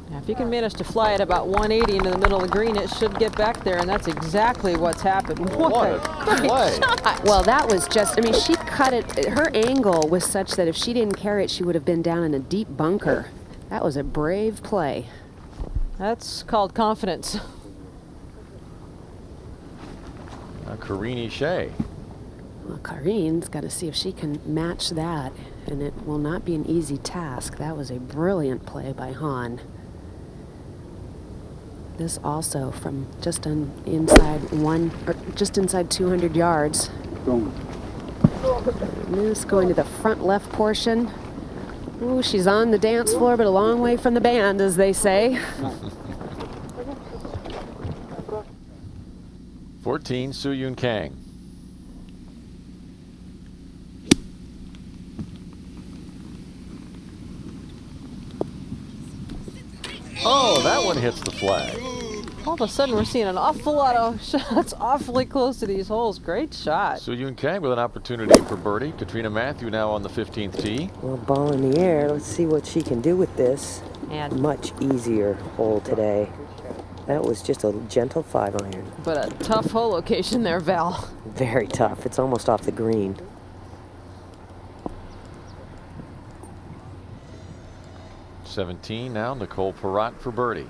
Now, if you can manage to fly it about 180 into the middle of the green, it should get back there, and that's exactly what's happened. What a great play. shot. Well, that was just, I mean, she cut it. Her angle was such that if she didn't carry it, she would have been down in a deep bunker. That was a brave play. That's called confidence. Now Karini Shea. Well, Karin's got to see if she can match that, and it will not be an easy task. That was a brilliant play by Han. This also from just inside 200 yards. And this going to the front left portion. Ooh, she's on the dance floor, but a long way from the band, as they say. 14, Soo Yoon Kang. Oh, that one hits the flag. All of a sudden, we're seeing an awful lot of shots awfully close to these holes. Great shot. Soo Yoon Kang with an opportunity for birdie. Katrina Matthew now on the 15th tee. Well, ball in the air. Let's see what she can do with this. And Much easier hole today. That was just a gentle 5-iron. but a tough hole location there, Val. Very tough. It's almost off the green. '17 now, Nicole Perrott for birdie.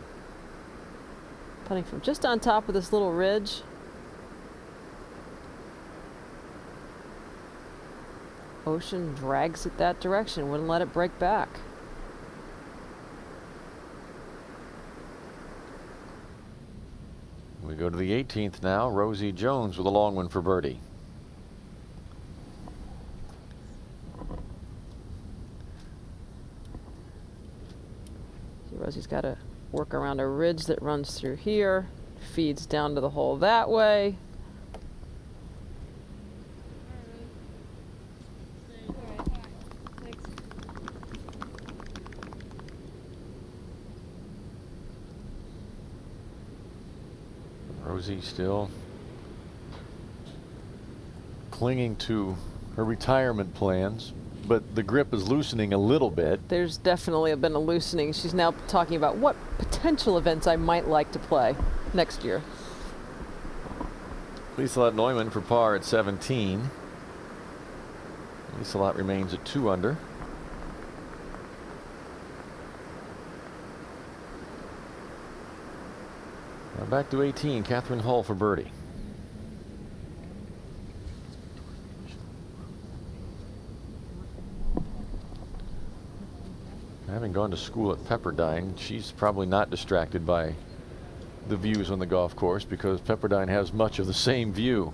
Putting from just on top of this little ridge. Ocean drags it that direction, wouldn't let it break back. We go to the 18th now. Rosie Jones with a long one for birdie. Rosie's got to work around a ridge that runs through here, feeds down to the hole that way. Rosie still clinging to her retirement plans, but the grip is loosening a little bit. There's definitely been a loosening. She's now talking about what potential events I might like to play next year. Lieselot Neumann for par at 17. Lieselot remains at 2 under. Now back to 18, Catherine Hull for birdie. Having gone to school at Pepperdine, she's probably not distracted by the views on the golf course because Pepperdine has much of the same view.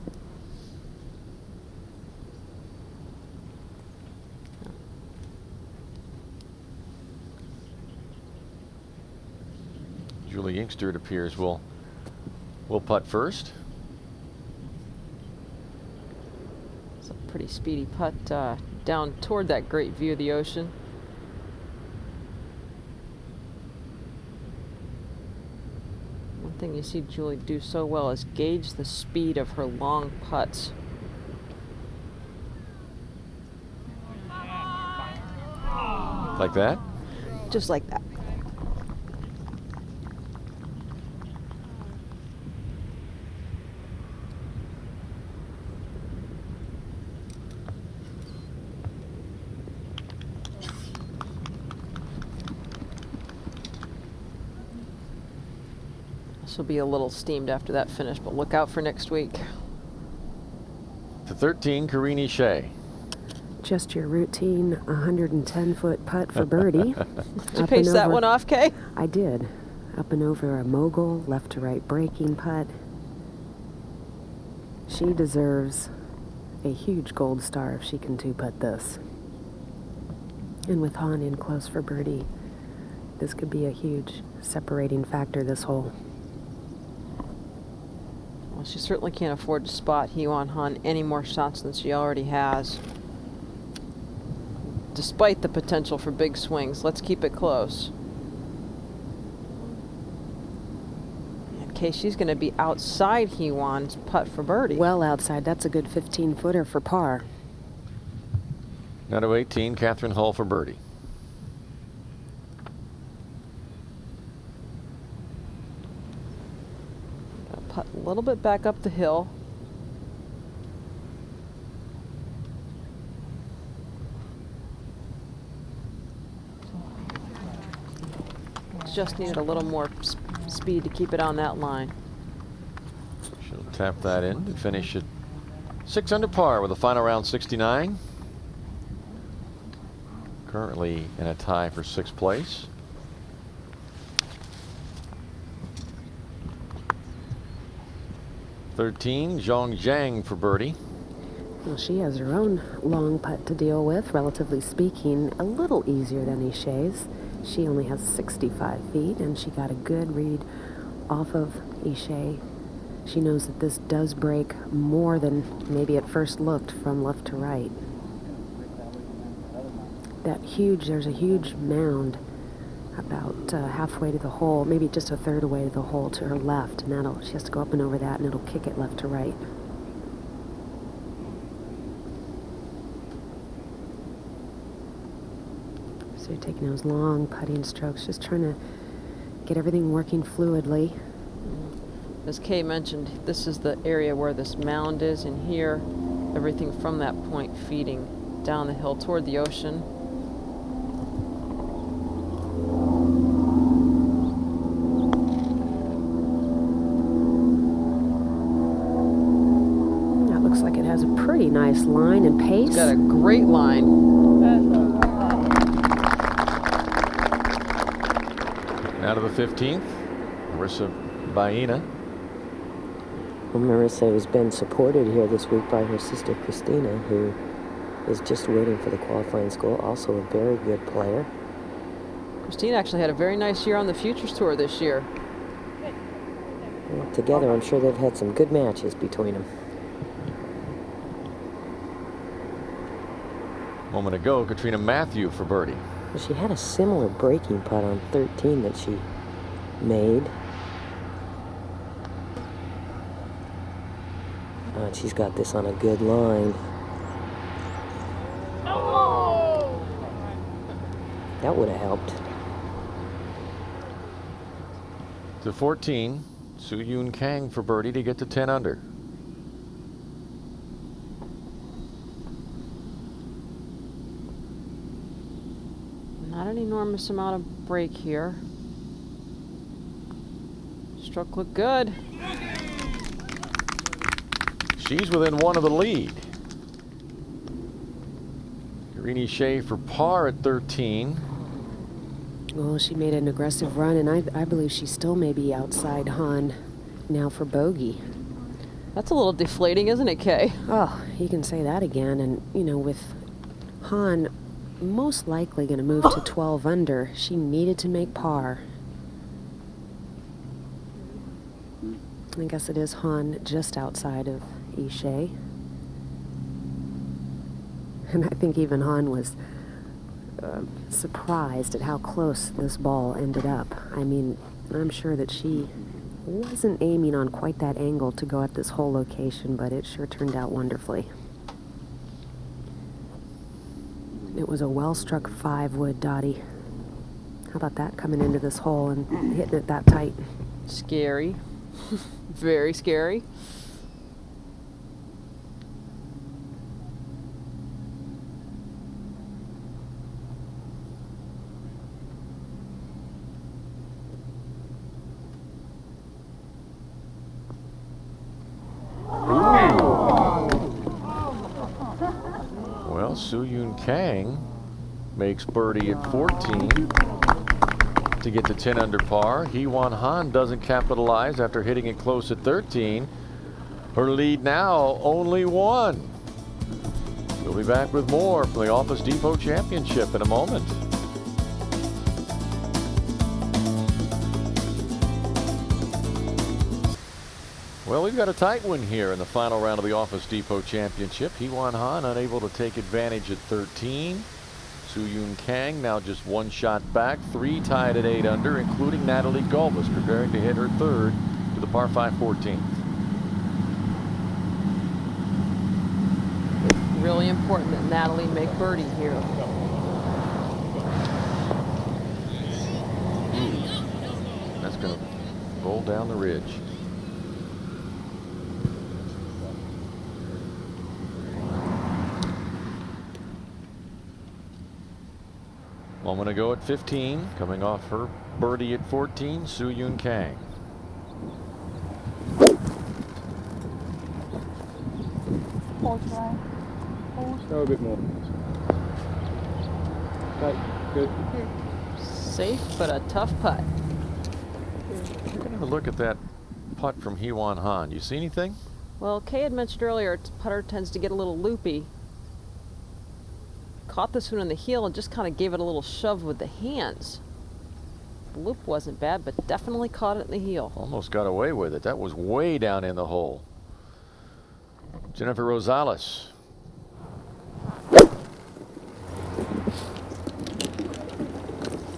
Julie Inkster, it appears, will putt first. It's a pretty speedy putt down toward that great view of the ocean. One thing you see Julie do so well is gauge the speed of her long putts. Like that? Just like that. She'll be a little steamed after that finish, but look out for next week. To 13, Karini Shea. Just your routine 110-foot putt for birdie. Did you pace that one off, Kay? I did. Up and over a mogul, left to right breaking putt. She deserves a huge gold star if she can two-putt this. And with Han in close for birdie, this could be a huge separating factor this hole. Well, she certainly can't afford to spot Hee Won Han any more shots than she already has. Despite the potential for big swings, let's keep it close. In case she's going to be outside Hee Won's putt for birdie. Well outside. That's a good 15-footer for par. Now to 18, Catherine Hull for birdie. Putt a little bit back up the hill. Just needed a little more speed to keep it on that line. She'll tap that in to finish at 6 under par with a final round 69. Currently in a tie for 6th place. (13) Zhong Zhang for birdie. Well, she has her own long putt to deal with, relatively speaking, a little easier than Ishea's. She only has 65 feet, and she got a good read off of Ishee. She knows that this does break more than maybe at first looked from left to right. There's a huge mound about halfway to the hole, maybe just a third away to the hole to her left, and she has to go up and over that, and it'll kick it left to right. So you're taking those long putting strokes, just trying to get everything working fluidly. As Kay mentioned, this is the area where this mound is, and here, everything from that point feeding down the hill toward the ocean. That looks like it has a pretty nice line and pace. It's got a great line. Now to the 15th, Marissa Baena. Well, Marissa has been supported here this week by her sister Christina, who is just waiting for the qualifying score, also a very good player. Christine actually had a very nice year on the Futures Tour this year. Well, together, I'm sure they've had some good matches between them. Moment ago, Katrina Matthew for birdie. Well, she had a similar breaking putt on 13 that she made. And she's got this on a good line. That would have helped. To 14, Soo-Yoon Kang for birdie to get to 10 under. Not an enormous amount of break here. Stroke looked good. She's within 1 of the lead. Karini Shea for par at 13. Well, she made an aggressive run, and I believe she still may be outside Han now for bogey. That's a little deflating, isn't it, Kay? Oh, you can say that again. And, you know, with Han most likely going to move to 12 under, she needed to make par. I guess it is Han just outside of Ishee. And I think even Han was surprised at how close this ball ended up. I mean, I'm sure that she wasn't aiming on quite that angle to go at this whole location, but it sure turned out wonderfully. It was a well-struck 5-wood, Dottie. How about that coming into this hole and hitting it that tight? Scary. Very scary. Well, Soo-Yoon Kang makes birdie at 14 to get to 10 under par. Hee Won Han doesn't capitalize after hitting it close at 13. Her lead now only 1. We'll be back with more from the Office Depot Championship in a moment. Well, we've got a tight one here in the final round of the Office Depot Championship. Hee Won Han unable to take advantage at 13. Soo-Yoon Kang now just 1 shot back, 3 tied at 8 under, including Natalie Gulbis, preparing to hit her 3rd to the par 5 14th. Really important that Natalie make birdie here. That's going to roll down the ridge. Moment ago at 15, coming off her birdie at 14, Soo-Yoon Kang. Go a bit more. Okay, good. Safe, but a tough putt. We're going to have a look at that putt from Hee Won Han. You see anything? Well, Kay had mentioned earlier, putter tends to get a little loopy. Caught this one in the heel and just kind of gave it a little shove with the hands. The loop wasn't bad, but definitely caught it in the heel. Almost got away with it. That was way down in the hole. Jennifer Rosales.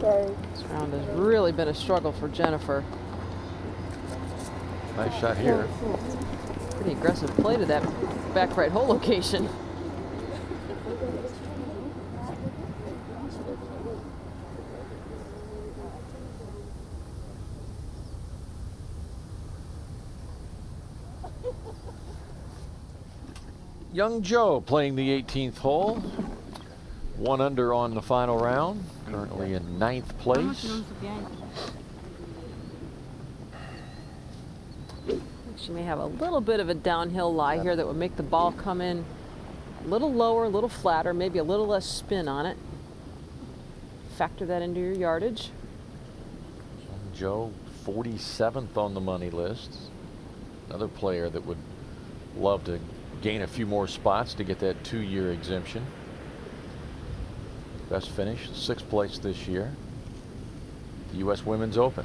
This round has really been a struggle for Jennifer. Nice shot here. Pretty aggressive play to that back right hole location. Young Joe playing the 18th hole. 1 under on the final round. Currently in 9th place. She may have a little bit of a downhill lie here that would make the ball come in a little lower, a little flatter, maybe a little less spin on it. Factor that into your yardage. Young Joe, 47th on the money list. Another player that would love to gain a few more spots to get that 2-year exemption. Best finish, 6th place this year. The U.S. Women's Open.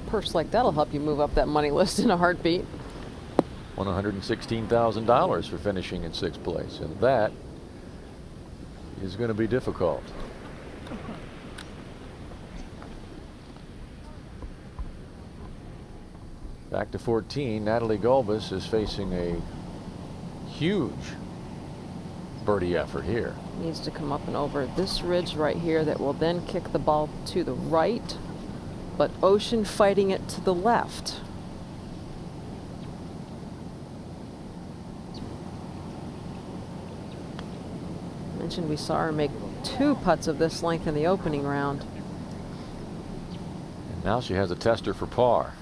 Purse like that'll help you move up that money list in a heartbeat. Won $116,000 for finishing in 6th place, and that is going to be difficult. Back to 14, Natalie Gulbis is facing a huge birdie effort here. Needs to come up and over this ridge right here that will then kick the ball to the right, but Ocean fighting it to the left. Mentioned we saw her make 2 putts of this length in the opening round. And now she has a tester for par.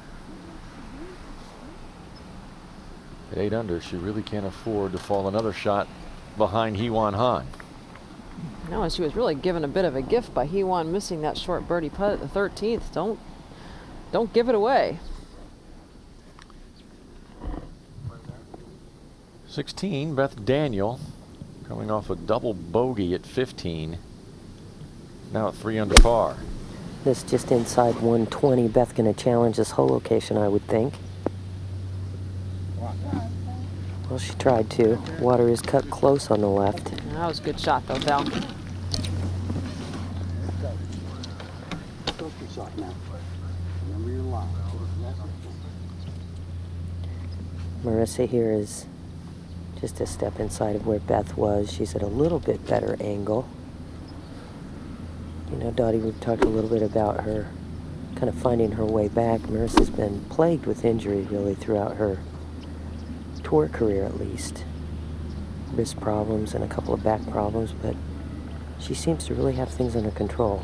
At 8 under, she really can't afford to fall another shot behind Hee Won Han. No, and she was really given a bit of a gift by Hee Won missing that short birdie putt at the 13th. Don't give it away. 16, Beth Daniel, coming off a double bogey at 15. Now at 3 under par. This just inside 120. Beth going to challenge this hole location, I would think. Well, she tried to. Water is cut close on the left. That was a good shot, though, Val. Marissa here is just a step inside of where Beth was. She's at a little bit better angle. You know, Dottie, we've talked a little bit about her kind of finding her way back. Marissa's been plagued with injury really throughout her tour career, at least. Wrist problems and a couple of back problems, but she seems to really have things under control.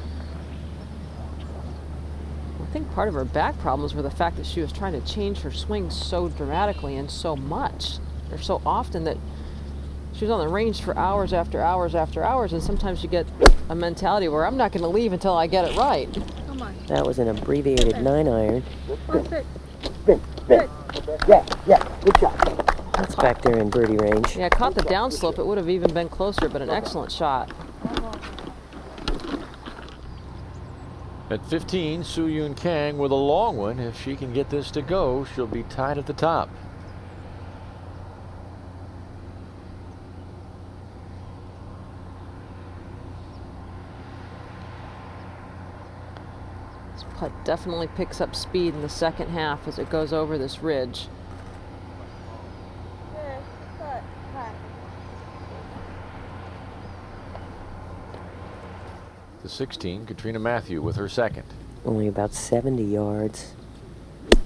I think part of her back problems were the fact that she was trying to change her swing so dramatically and so much, or so often, that She was on the range for hours after hours after hours, and sometimes you get a mentality where I'm not going to leave until I get it right. Come on. That was an abbreviated 9-iron. Yeah, good shot. That's back there in birdie range. Yeah, caught the downslope. It would have even been closer, but an excellent shot. At 15, Soo-Yoon Kang with a long one. If she can get this to go, she'll be tied at the top. This putt definitely picks up speed in the second half as it goes over this ridge. To 16, Katrina Matthew with her second. Only about 70 yards.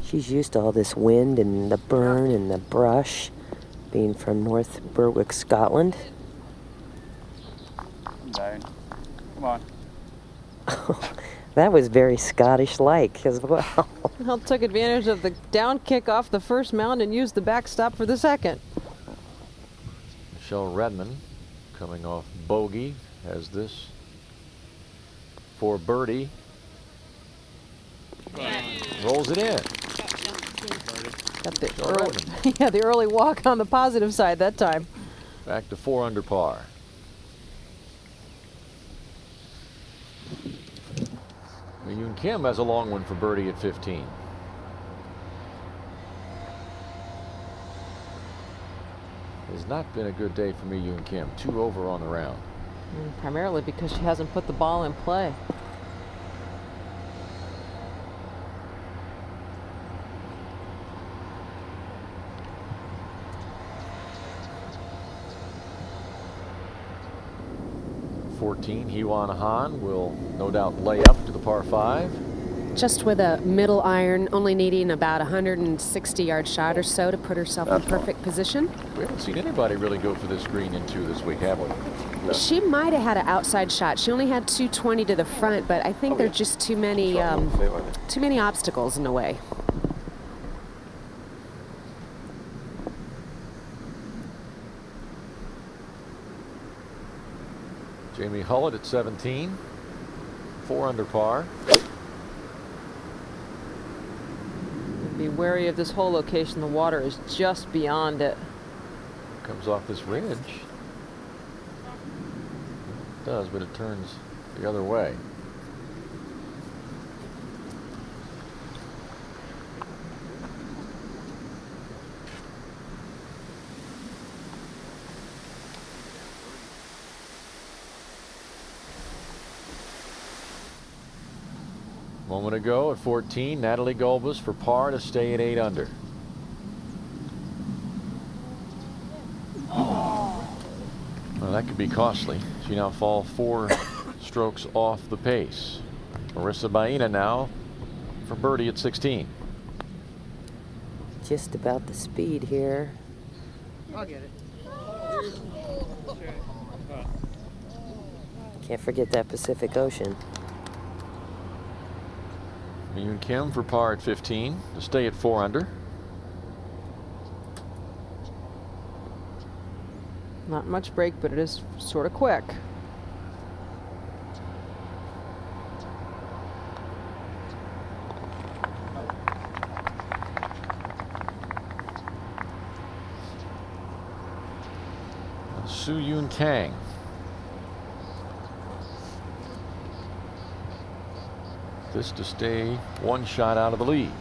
She's used to all this wind and the burn and the brush, being from North Berwick, Scotland. Down. Come on. That was very Scottish-like as well. Well, took advantage of the down kick off the first mound and used the backstop for the second. Michelle Redmond coming off bogey has this for birdie. Rolls it in. Got the early, yeah, the early walk on the positive side that time. Back to 4 under par. Yoon Kim has a long one for birdie at 15. Has not been a good day for Yoon Kim. 2 over on the round. Primarily because she hasn't put the ball in play. Hee Won Han will no doubt lay up to the par 5. Just with a middle iron, only needing about 160-yard shot or so to put herself in perfect position. We haven't seen anybody really go for this green in 2 this week, have we? She might have had an outside shot. She only had 220 to the front, but I think there's just too many obstacles in the way. Jamie Hullett at 17, 4 under par. Be wary of this hole location. The water is just beyond it. Comes off this ridge. It does, but it turns the other way. Moment ago at 14, Natalie Gulbis for par to stay at 8 under. Well, that could be costly. She now falls 4 strokes off the pace. Marissa Baena now for birdie at 16. Just about the speed here. I'll get it. Can't forget that Pacific Ocean. Yoon Kim for par at 15 to stay at 4 under. Not much break, but it is sort of quick. Soo-Yoon Kang. This to stay 1 shot out of the lead.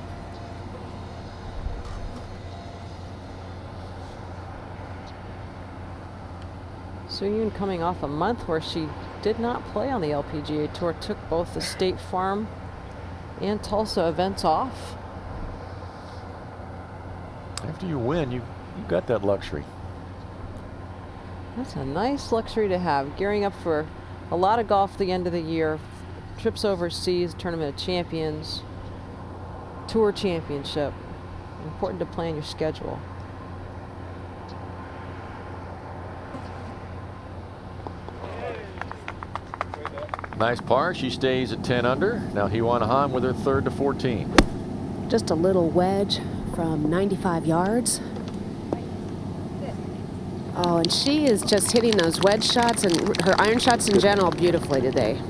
Soo-Yoon coming off a month where she did not play on the LPGA Tour, took both the State Farm and Tulsa events off. After you win, you've got that luxury. That's a nice luxury to have. Gearing up for a lot of golf at the end of the year. Trips overseas, Tournament of Champions, Tour Championship. Important to plan your schedule. Nice par. She stays at 10 under. Now Hee Won Han with her 3rd to 14. Just a little wedge from 95 yards. Oh, and she is just hitting those wedge shots and her iron shots in general beautifully today.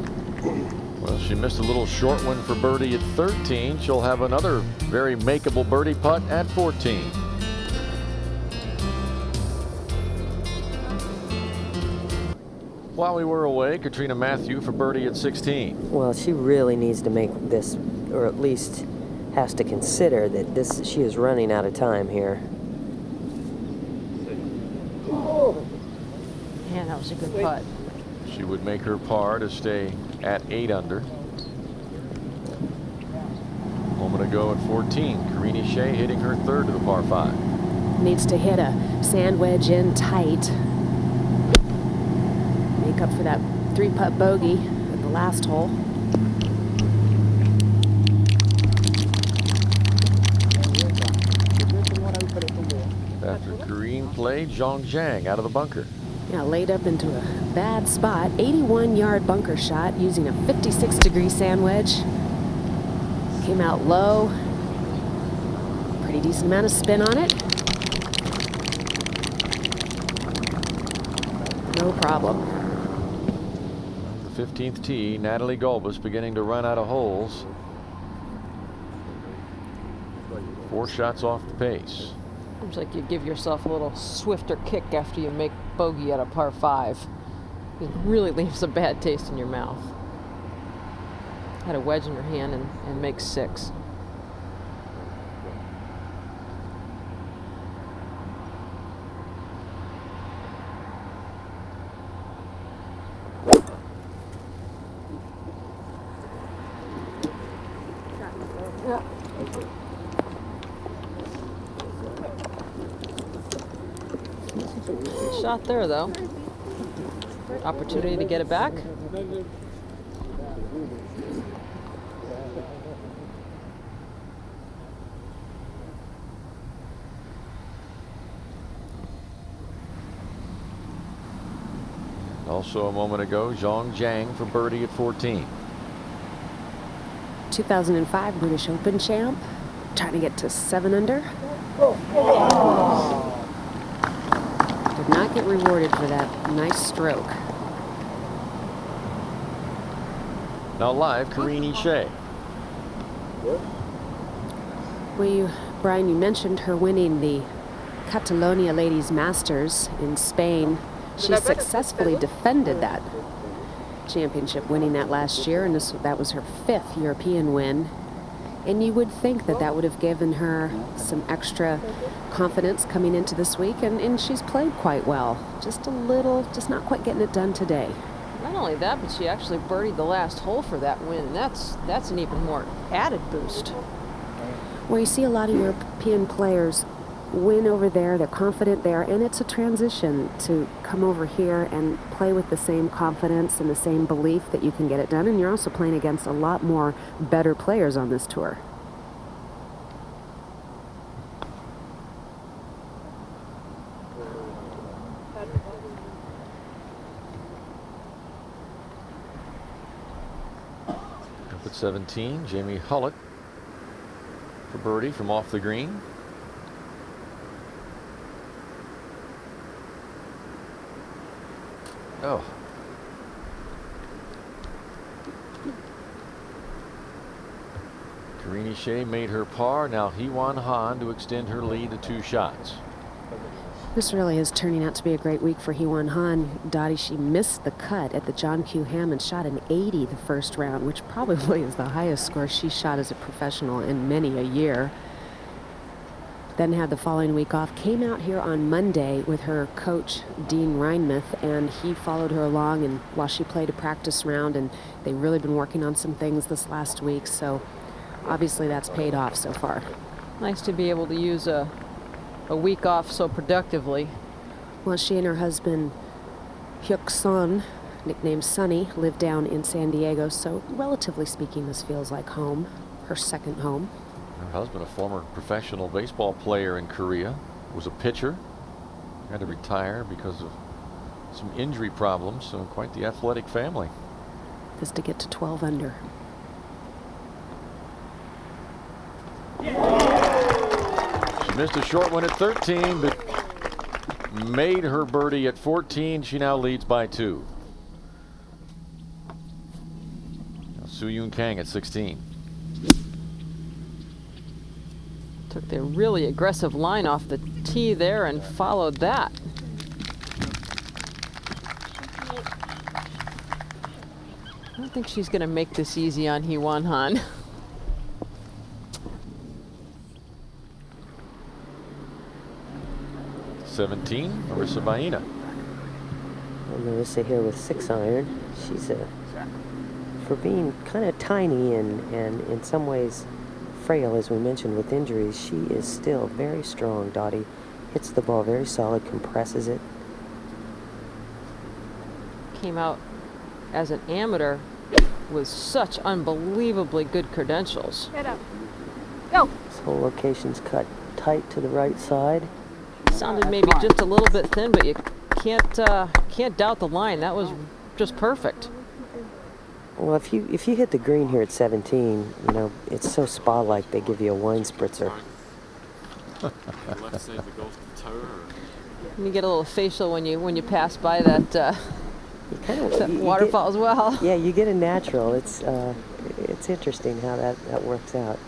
Well, she missed a little short one for birdie at 13. She'll have another very makeable birdie putt at 14. While we were away, Katrina Matthew for birdie at 16. Well, she really needs to make this, or at least has to consider that she is running out of time here. Yeah, that was a good putt. She would make her par to stay at 8 under. A moment ago at 14, Karine Shea hitting her third to the par 5. Needs to hit a sand wedge in tight. Make up for that 3-putt bogey at the last hole. After Karine played, Zhong Zhang out of the bunker. Yeah, laid up into a bad spot. 81-yard bunker shot using a 56-degree sand wedge. Came out low. Pretty decent amount of spin on it. No problem. The 15th tee, Natalie Gulbis beginning to run out of holes. 4 shots off the pace. Seems like you give yourself a little swifter kick after you make bogey at a par 5. It really leaves a bad taste in your mouth. Had a wedge in your hand and makes 6. Good shot there, though. Opportunity to get it back. Also a moment ago, Zhong Zhang for birdie at 14. 2005 British Open champ. Trying to get to 7 under. Did not get rewarded for that nice stroke. Now live, Karine Shea. Well, Brian, you mentioned her winning the Catalonia Ladies Masters in Spain. She successfully defended that championship, winning that last year, and that was her 5th European win. And you would think that that would have given her some extra confidence coming into this week, and she's played quite well. Just a little, just not quite getting it done today. Not only that, but she actually birdied the last hole for that win, and that's an even more added boost. Well, you see a lot of European players win over there, they're confident there, and it's a transition to come over here and play with the same confidence and the same belief that you can get it done, and you're also playing against a lot more better players on this tour. Up at 17, Jamie Hullett for birdie from off the green. Oh. Karine Shea made her par. Now Hee Won Han to extend her lead to 2 shots. This really is turning out to be a great week for Hee Won Han. Dottie, she missed the cut at the John Q. Hammond, shot an 80 the first round, which probably is the highest score she shot as a professional in many a year. Then had the following week off, came out here on Monday with her coach, Dean Reinmuth, and he followed her along and while she played a practice round, and they've really been working on some things this last week, so obviously that's paid off so far. Nice to be able to use a week off so productively. Well, she and her husband, Hyuk Son, nicknamed Sunny, live down in San Diego, so relatively speaking, this feels like home, her second home. Her husband, a former professional baseball player in Korea, was a pitcher, had to retire because of some injury problems, so quite the athletic family. Just to get to 12 under. She missed a short one at 13, but made her birdie at 14. She now leads by 2. Soo-Yoon Kang at 16. Took the really aggressive line off the tee there and followed that. I don't think she's going to make this easy on Hee Won Han. Marissa Baena. And Marissa here with 6-iron. She's for being kind of tiny and in some ways frail, as we mentioned, with injuries, she is still very strong. Dottie hits the ball very solid, compresses it. Came out as an amateur with such unbelievably good credentials. Get up. Go. This whole location's cut tight to the right side. Sounded maybe just a little bit thin, but you can't doubt the line. That was just perfect. Well, if you hit the green here at 17, you know, it's so spa-like they give you a wine spritzer. You get a little facial when you pass by that, that waterfall as well. Yeah, you get a natural. It's interesting how that works out.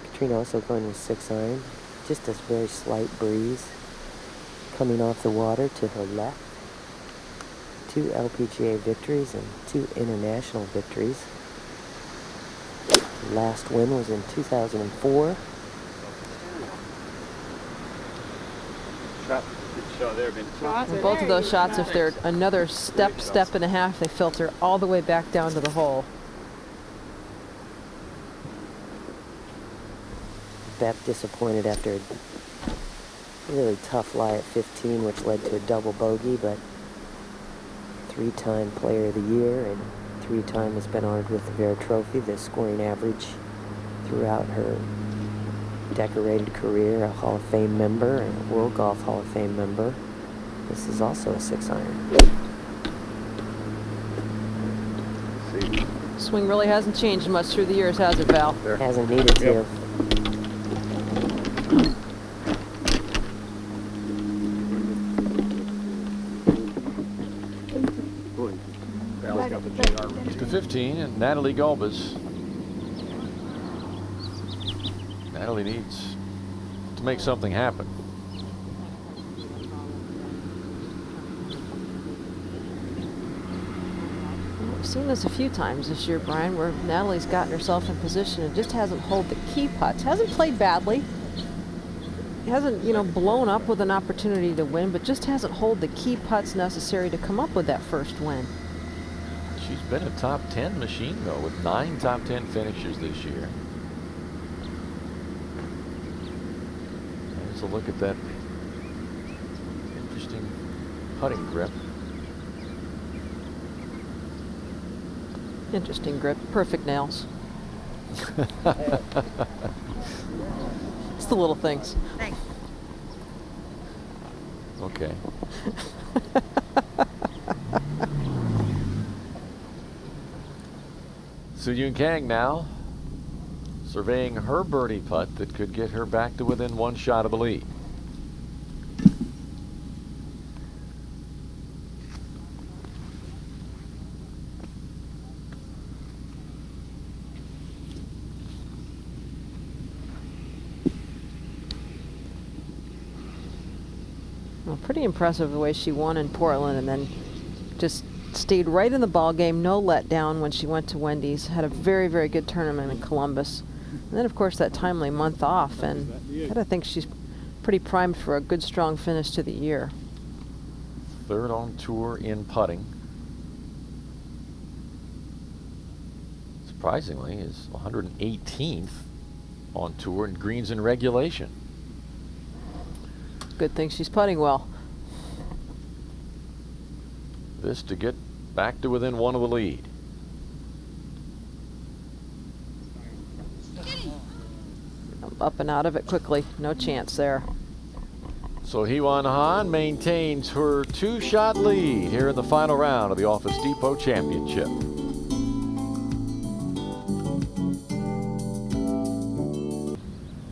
Katrina also going with 6-iron. Just a very slight breeze coming off the water to her left. 2 LPGA victories and 2 international victories. Last win was in 2004. And both of those shots, if they're another step and a half, they filter all the way back down to the hole. Beth disappointed after a really tough lie at 15, which led to a double bogey, but 3-time Player of the Year and 3-time has been honored with the Vera Trophy, the scoring average throughout her decorated career, a Hall of Fame member and a World Golf Hall of Fame member. This is also a 6-iron. Swing really hasn't changed much through the years, has it, Val? Hasn't needed to. To 15, and Natalie Gulbis. Natalie needs to make something happen. We've seen this a few times this year, Brian, where Natalie's gotten herself in position and just hasn't holed the key putts. Hasn't played badly. Hasn't, you know, blown up with an opportunity to win, but just hasn't holed the key putts necessary to come up with that first win. She's been a top 10 machine, though, with 9 top 10 finishes this year. There's a look at that interesting putting grip. Interesting grip. Perfect nails. It's the little things. Thanks. Okay. Soo-Yoon Kang now surveying her birdie putt that could get her back to within 1 shot of the lead. Well, pretty impressive the way she won in Portland and then just stayed right in the ball game, no letdown when she went to Wendy's. Had a very, very good tournament in Columbus. And then, of course, that timely month off. And I think she's pretty primed for a good, strong finish to the year. 3rd on tour in putting. Surprisingly, is 118th on tour in greens in regulation. Good thing she's putting well. This to get back to within 1 of the lead. Up and out of it quickly. No chance there. So Hee Won Han maintains her 2-shot lead here in the final round of the Office Depot Championship.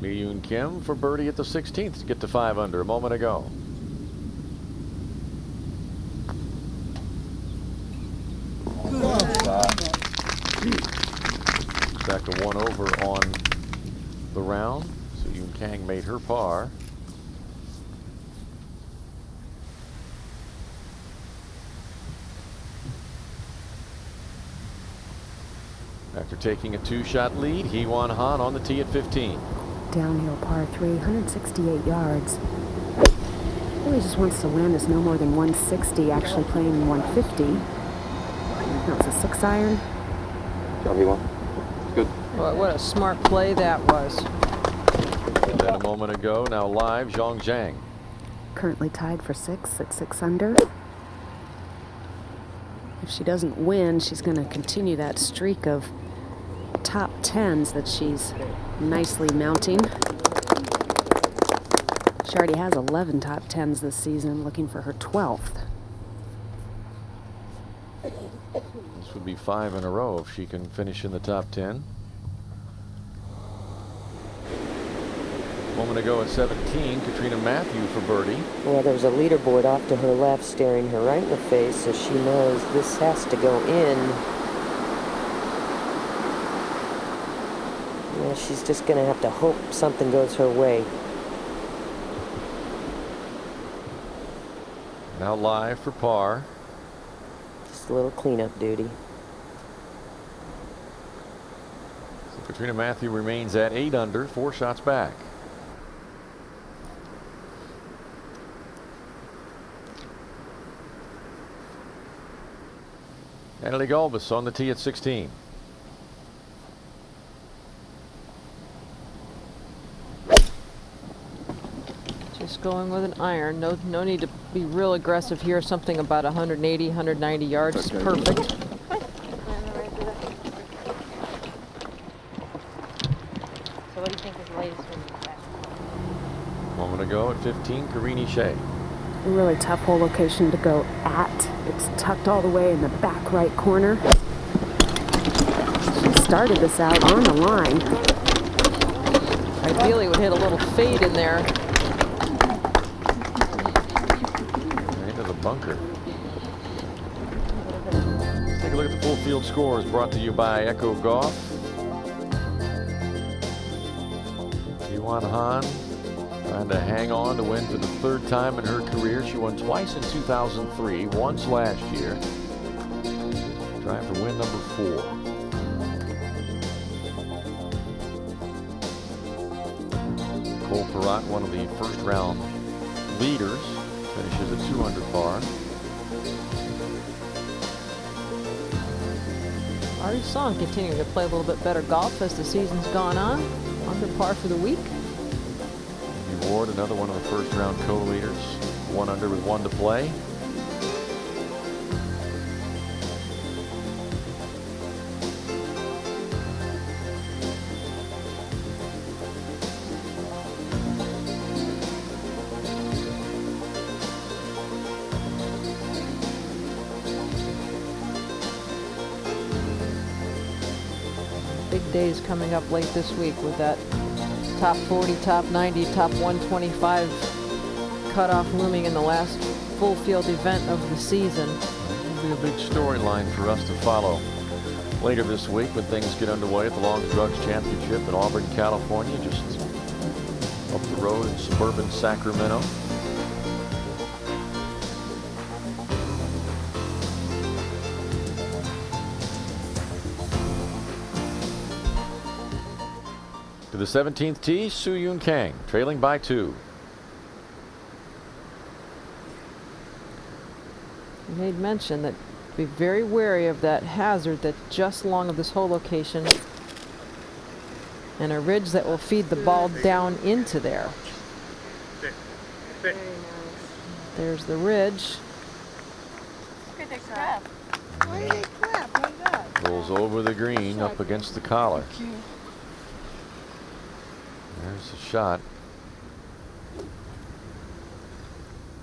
Mi Yoon Kim for birdie at the 16th to get to 5 under a moment ago. back to 1 over on the round. So Yoon Kang made her par. After taking a 2-shot lead, Hee Won Han on the tee at 15. Downhill par 3, 168 yards. Really just wants to win. Is no more than 160, actually playing 150. That was a 6-iron. Job, you want? Good. What a smart play that was. And then a moment ago, now live, Zhong Zhang. Currently tied for 6 at 6 under. If she doesn't win, she's going to continue that streak of top 10s that she's nicely mounting. She already has 11 top 10s this season, looking for her 12th. This would be 5 in a row if she can finish in the top 10. A moment ago at 17, Katrina Matthew for birdie. Well, there's a leaderboard off to her left staring her right in the face, so she knows this has to go in. Yeah, she's just going to have to hope something goes her way. Now live for par. Just a little cleanup duty. So Katrina Matthew remains at 8 under, 4 shots back. Natalie Gulbis on the tee at 16. Just going with an iron. No need to be real aggressive here. Something about 180, 190 yards is perfect. So what do you think is the latest one? A moment ago at 15, Karini Shea. A really tough hole location to go at. It's tucked all the way in the back right corner. She started this out on the line. Ideally would hit a little fade in there. Into the bunker. Let's take a look at the full field scores brought to you by Echo Golf. Hee Won Han trying to hang on to win for the 3rd time in her career. She won twice in 2003, once last year. Trying for win number 4. Cole Perrott, one of the first round leaders, finishes at 2 under par. Artie Song continuing to play a little bit better golf as the season's gone on. Under par for the week. Ward, another one of the first round co-leaders, 1 under with 1 to play. Big days coming up late this week with that top 40, top 90, top 125 cutoff looming in the last full field event of the season. It'll be a big storyline for us to follow later this week when things get underway at the Long Drugs Championship in Auburn, California, just up the road in suburban Sacramento. To the 17th tee, Soo-Yoon Kang trailing by 2. You made mention that be very wary of that hazard that's just long of this hole location and a ridge that will feed the ball down into there. There's the ridge. Rolls over the green up against the collar. There's a shot.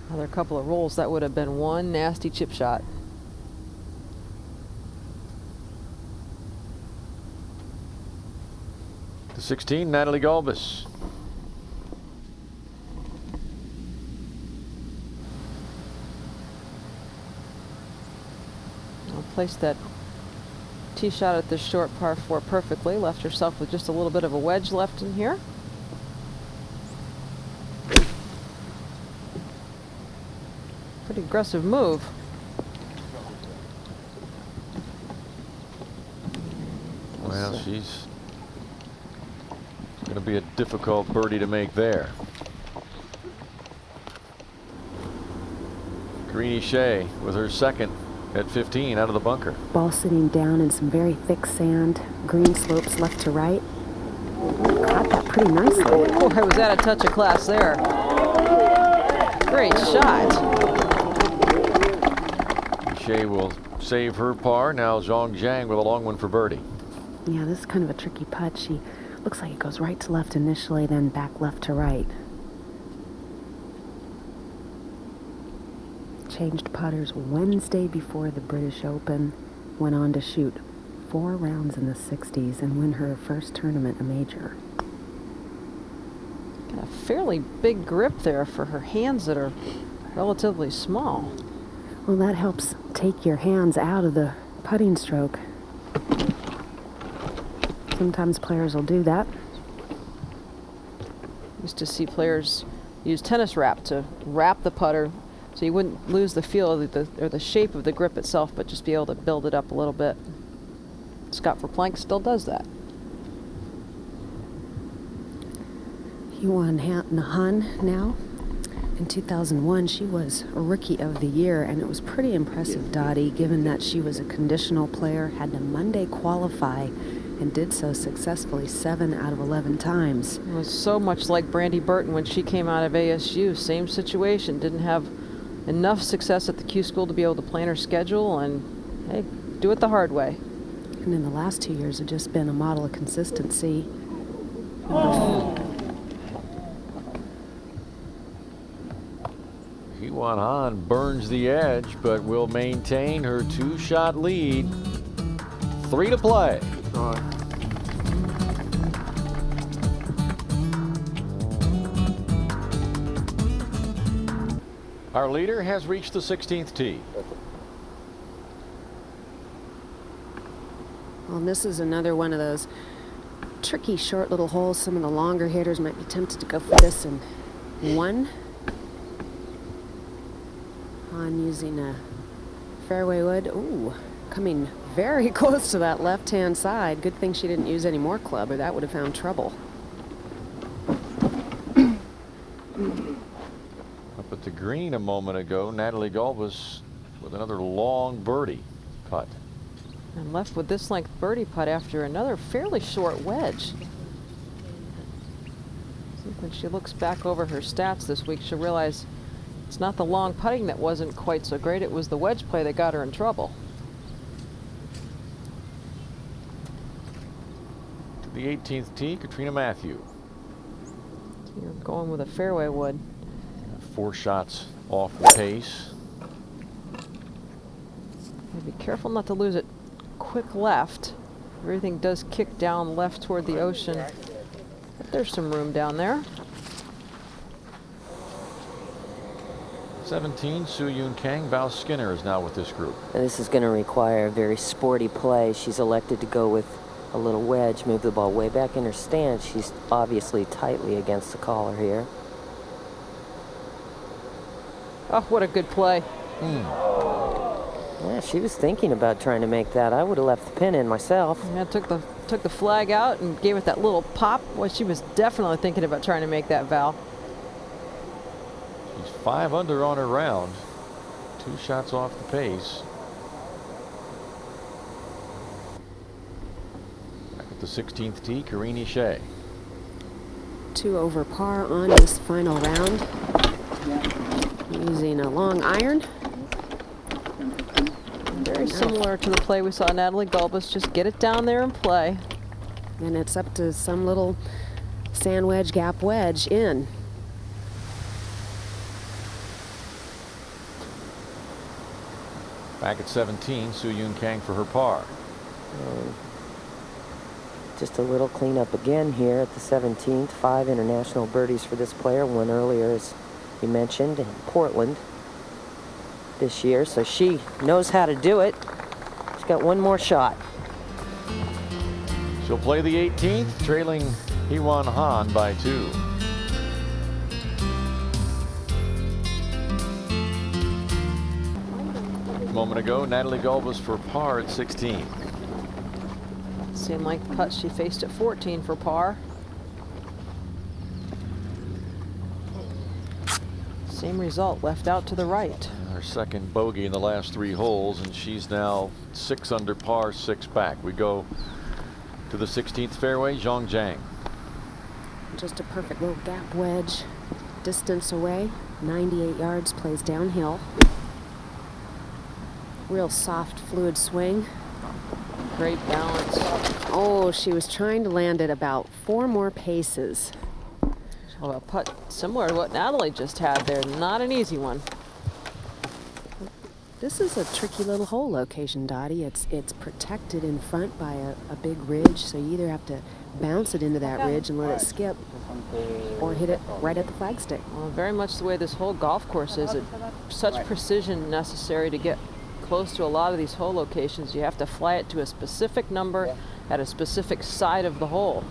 Another couple of rolls, that would have been one nasty chip shot. To 16, Natalie Gulbis. I'll place that tee shot at this short par 4 perfectly. Left herself with just a little bit of a wedge left in here. Pretty aggressive move. Well, she's going to be a difficult birdie to make there. Greenie Shea with her second at 15 out of the bunker. Ball sitting down in some very thick sand. Green slopes left to right. Caught that pretty nicely. Oh, I was at a touch of class there. Great shot. Shea will save her par. Now Zhong Jiang with a long one for birdie. Yeah, this is kind of a tricky putt. She looks like it goes right to left initially, then back left to right. Changed putters Wednesday before the British Open. Went on to shoot 4 rounds in the 60s and win her first tournament, a major. Got a fairly big grip there for her hands that are relatively small. Well, that helps take your hands out of the putting stroke. Sometimes players will do that. Used to see players use tennis wrap to wrap the putter so you wouldn't lose the feel of the shape of the grip itself, but just be able to build it up a little bit. Scott Verplank still does that. Hee Won Han now. In 2001, she was a Rookie of the Year, and it was pretty impressive, Dottie, given that she was a conditional player, had to Monday qualify, and did so successfully 7 out of 11 times. It was so much like Brandy Burton when she came out of ASU. Same situation. Didn't have enough success at the Q School to be able to plan her schedule, and hey, do it the hard way. And in the last 2 years, have just been a model of consistency. Hee Won Han burns the edge, but will maintain her 2-shot lead. 3 to play. Our leader has reached the 16th tee. Well, and this is another one of those tricky short little holes. Some of the longer hitters might be tempted to go for this in one. Han using a fairway wood. Ooh, coming very close to that left-hand side. Good thing she didn't use any more club, or that would have found trouble. Up at the green a moment ago, Natalie Gulbis with another long birdie putt. And left with this length birdie putt after another fairly short wedge. I think when she looks back over her stats this week, she'll realize it's not the long putting that wasn't quite so great. It was the wedge play that got her in trouble. To the 18th tee, Katrina Matthew. You're going with a fairway wood. 4 shots off the pace. Be careful not to lose it quick left. Everything does kick down left toward the ocean. But there's some room down there. 17, Soo Yoon Kang. Val Skinner is now with this group. And this is going to require a very sporty play. She's elected to go with a little wedge, move the ball way back in her stance. She's obviously tightly against the collar here. Oh, what a good play. Yeah, she was thinking about trying to make that. I would have left the pin in myself. Yeah, took the flag out and gave it that little pop. Well, she was definitely thinking about trying to make that, Val. She's 5 under on her round. 2 shots off the pace. Back at the 16th tee, Karini Shea. 2 over par on this final round. Using a long iron. Very similar to the play we saw Natalie Gulbis. Just get it down there and play. And it's up to some little sand wedge, gap wedge in. Back at 17, Soo Yoon Kang for her par. Just a little cleanup again here at the 17th. 5 international birdies for this player. One earlier, as you mentioned, in Portland this year. So she knows how to do it. She's got one more shot. She'll play the 18th, trailing Hee Won Han by 2. A moment ago, Natalie Gulbis for par at 16. Same length putt she faced at 14 for par. Same result, left out to the right. Her second bogey in the last 3 holes, and she's now 6 under par, 6 back. We go to the 16th fairway, Zhong Jiang. Just a perfect little gap wedge, distance away, 98 yards, plays downhill. Real soft, fluid swing. Great balance. Oh, she was trying to land it about 4 more paces. Oh, a putt similar to what Natalie just had there. Not an easy one. This is a tricky little hole location, Dottie. It's protected in front by a big ridge, so you either have to bounce it into that ridge and let it skip, or hit it right at the flagstick. Well, very much the way this whole golf course is. Such precision necessary to get close to a lot of these hole locations. You have to fly it to a specific number at a specific side of the hole.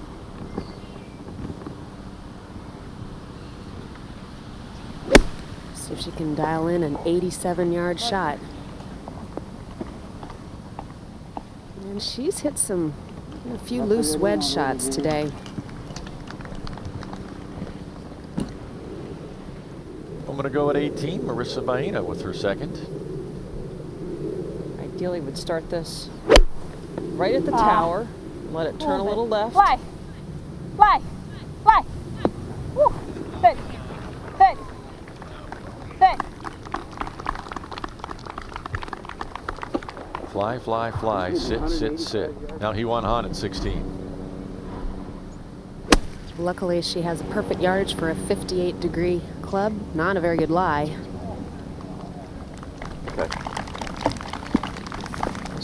See if she can dial in an 87-yard shot. And she's hit a few loose wedge shots today. I'm going to go at 18, Marissa Baena with her second. Ideally would start this right at the tower, let it turn a little left. Fly! Fly! Fly! Woo! Good. Good. Good. Fly, fly, fly, sit, sit, sit. Now Hee Won Han at 16. Luckily, she has a perfect yardage for a 58-degree club. Not a very good lie.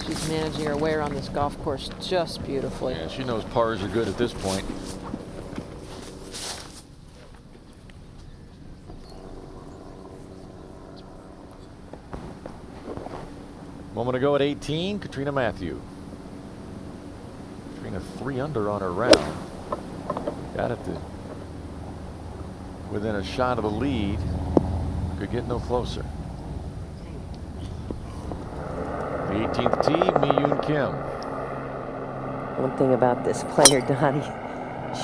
She's managing her way around this golf course just beautifully. Yeah, she knows pars are good at this point. Moment ago at 18, Katrina Matthew. Katrina 3 under on her round. Got it to within a shot of the lead. Could get no closer. The 18th tee, Mi-Yoon Kim. One thing about this player, Dottie,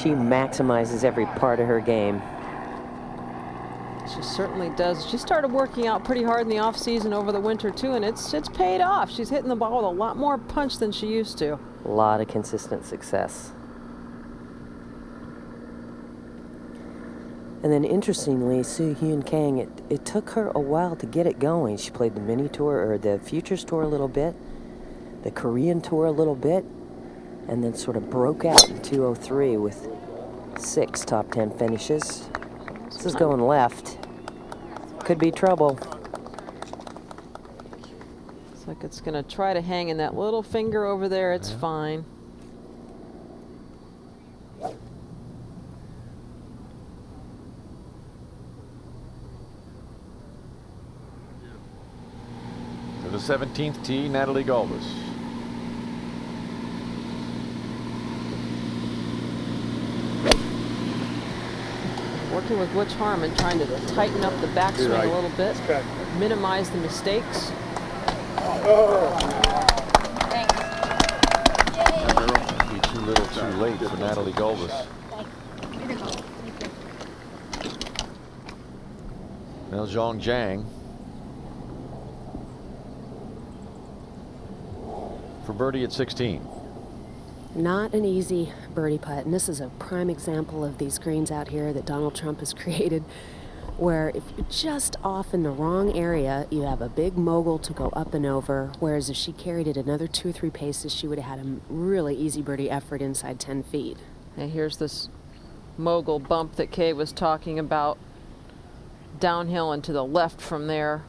she maximizes every part of her game. She certainly does. She started working out pretty hard in the off season over the winter too, and it's paid off. She's hitting the ball with a lot more punch than she used to. A lot of consistent success. And then interestingly, Soo Hyun Kang, it took her a while to get it going. She played the mini tour, or the Futures Tour a little bit, the Korean Tour a little bit, and then sort of broke out in 2003 with 6 top 10 finishes. This is going left. Could be trouble. Looks like it's going to try to hang in that little finger over there. It's fine. To the 17th tee, Natalie Gulbis. Working with Butch Harmon, trying to tighten up the backswing a little bit, minimize the mistakes. Be too little, too late for Natalie Gulbis. Now Zhong Jiang for birdie at 16. Not an easy birdie putt, and this is a prime example of these greens out here that Donald Trump has created, where if you're just off in the wrong area, you have a big mogul to go up and over, whereas if she carried it another 2 or 3 paces, she would have had a really easy birdie effort inside 10 feet. And here's this mogul bump that Kay was talking about, downhill and to the left from there.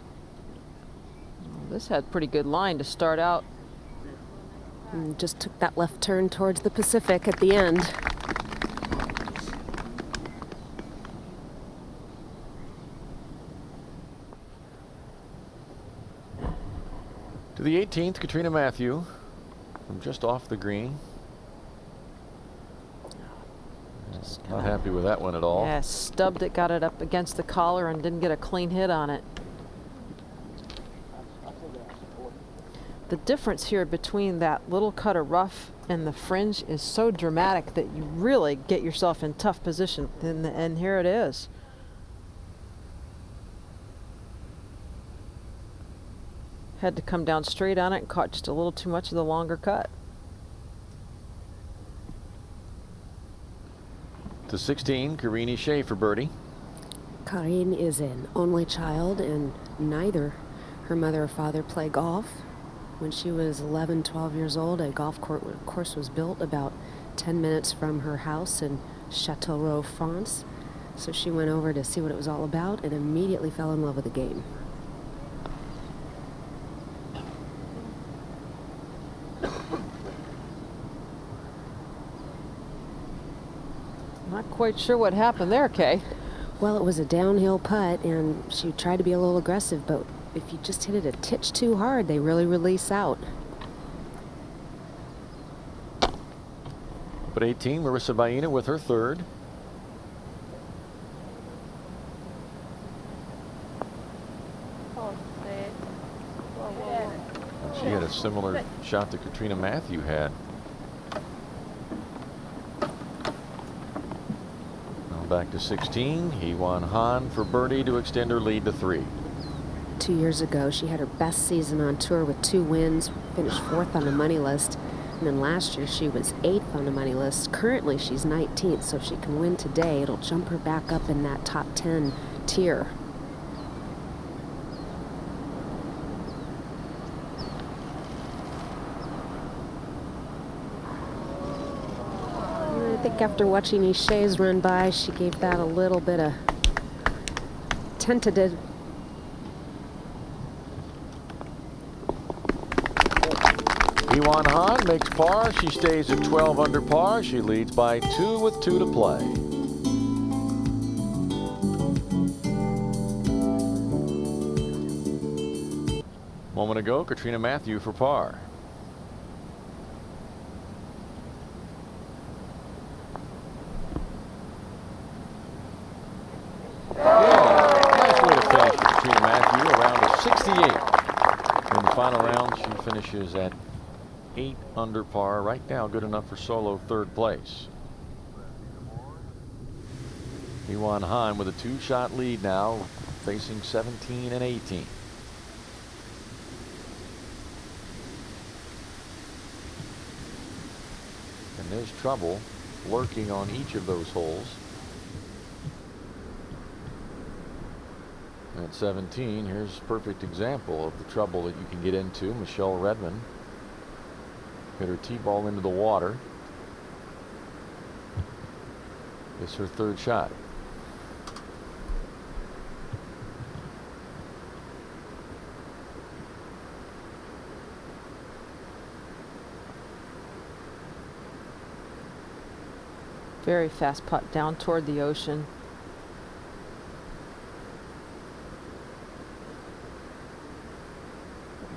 This had pretty good line to start out. And just took that left turn towards the Pacific at the end. To the 18th, Katrina Matthew from just off the green. Not happy with that one at all. Yeah, stubbed it, got it up against the collar and didn't get a clean hit on it. The difference here between that little cut of rough and the fringe is so dramatic that you really get yourself in tough position. And here it is. Had to come down straight on it and caught just a little too much of the longer cut. To 16, Karini Shea for birdie. Karin is an only child, and neither her mother or father play golf. When she was 11, 12 years old, a golf course was built about 10 minutes from her house in Châteauroux, France. So she went over to see what it was all about and immediately fell in love with the game. Not quite sure what happened there, Kay. Well, it was a downhill putt, and she tried to be a little aggressive, but if you just hit it a titch too hard, they really release out. But 18, Marissa Baena with her third. She had a similar shot that Katrina Matthew had. Back to 16. Hee Won Han for birdie to extend her lead to 3. 2 years ago, she had her best season on tour with 2 wins, finished 4th on the money list. And then last year, she was 8th on the money list. Currently, she's 19th, so if she can win today, it'll jump her back up in that top 10 tier. I think after watching Ishea's run by, she gave that a little bit of tentative. Hee Won Han makes par. She stays at 12 under par. She leads by 2 with 2 to play. Moment ago, Katrina Matthew for par. In the final round, she finishes at 8 under par. Right now, good enough for solo third place. Hee Won Han with a 2-shot lead now, facing 17 and 18. And there's trouble lurking on each of those holes. At 17, here's a perfect example of the trouble that you can get into. Michelle Redmond hit her tee ball into the water. It's her 3rd shot. Very fast putt down toward the ocean.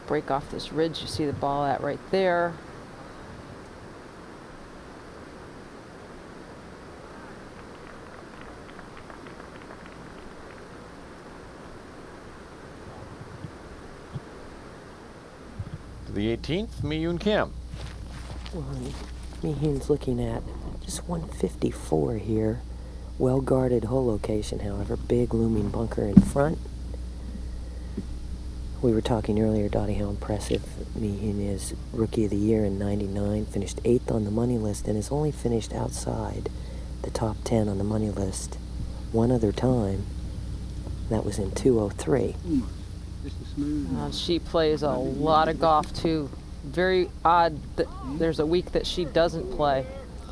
Break off this ridge, you see the ball at right there. To the 18th, Mi Yoon Kim. Well, Mi Hyun's looking at just 154 here. Well guarded hole location, however. Big looming bunker in front. We were talking earlier, Dottie, how impressive Mi Hyun is. Rookie of the Year in '99, finished 8th on the money list, and has only finished outside the top 10 on the money list one other time. That was in 2003. She plays a lot of golf, too. Very odd that there's a week that she doesn't play.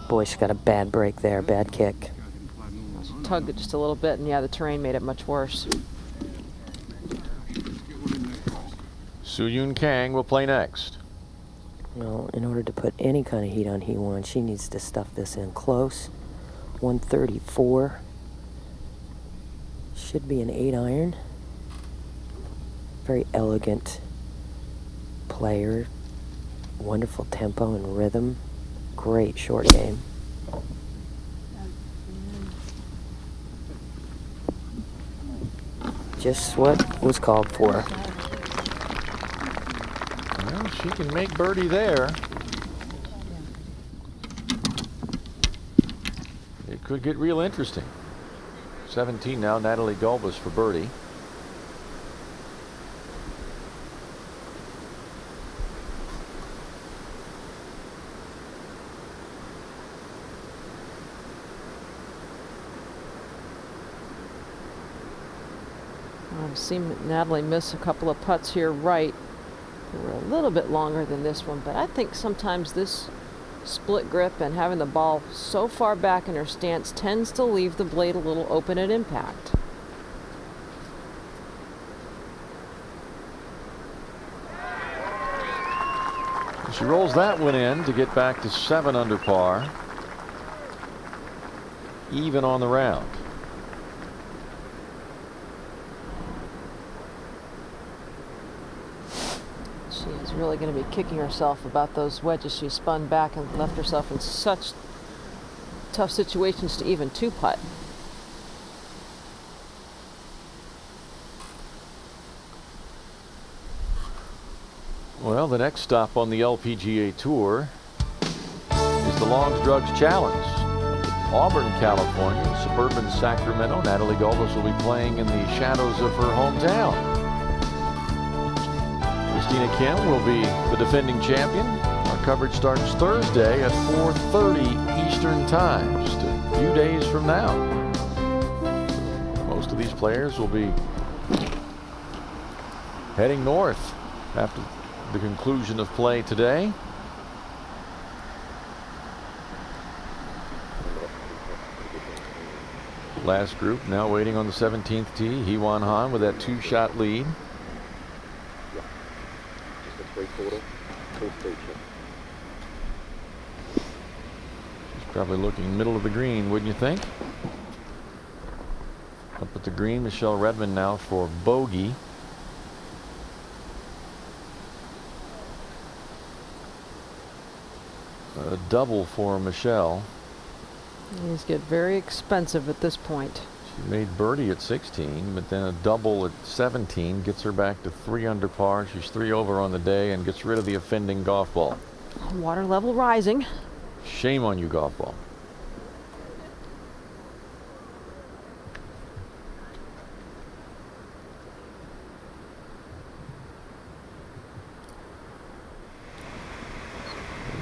Boy, she got a bad break there, bad kick. She tugged it just a little bit, and yeah, the terrain made it much worse. Soo-Yoon Kang will play next. Well, in order to put any kind of heat on Hee Won, she needs to stuff this in close. 134. Should be an 8-iron. Very elegant player. Wonderful tempo and rhythm. Great short game. Just what was called for. Well, she can make birdie there. It could get real interesting. 17 now, Natalie Gulbis for birdie. I've seen Natalie miss a couple of putts here right. They were a little bit longer than this one, but I think sometimes this split grip and having the ball so far back in her stance tends to leave the blade a little open at impact. She rolls that one in to get back to 7 under par. Even on the round. She's really going to be kicking herself about those wedges. She spun back and left herself in such tough situations to even two-putt. Well, the next stop on the LPGA Tour is the Longs Drugs Challenge. Auburn, California, suburban Sacramento. Natalie Gulbis will be playing in the shadows of her hometown. Christina Kim will be the defending champion. Our coverage starts Thursday at 4:30 Eastern Time, just a few days from now. Most of these players will be heading north after the conclusion of play today. Last group now waiting on the 17th tee. Hee Won Han with that 2-shot lead. Just a 3/4 full feature. She's probably looking middle of the green, wouldn't you think? Up at the green, Michelle Redmond now for bogey. A double for Michelle. These get very expensive at this point. She made birdie at 16, but then a double at 17 gets her back to 3 under par. She's 3 over on the day and gets rid of the offending golf ball. Water level rising. Shame on you, golf ball.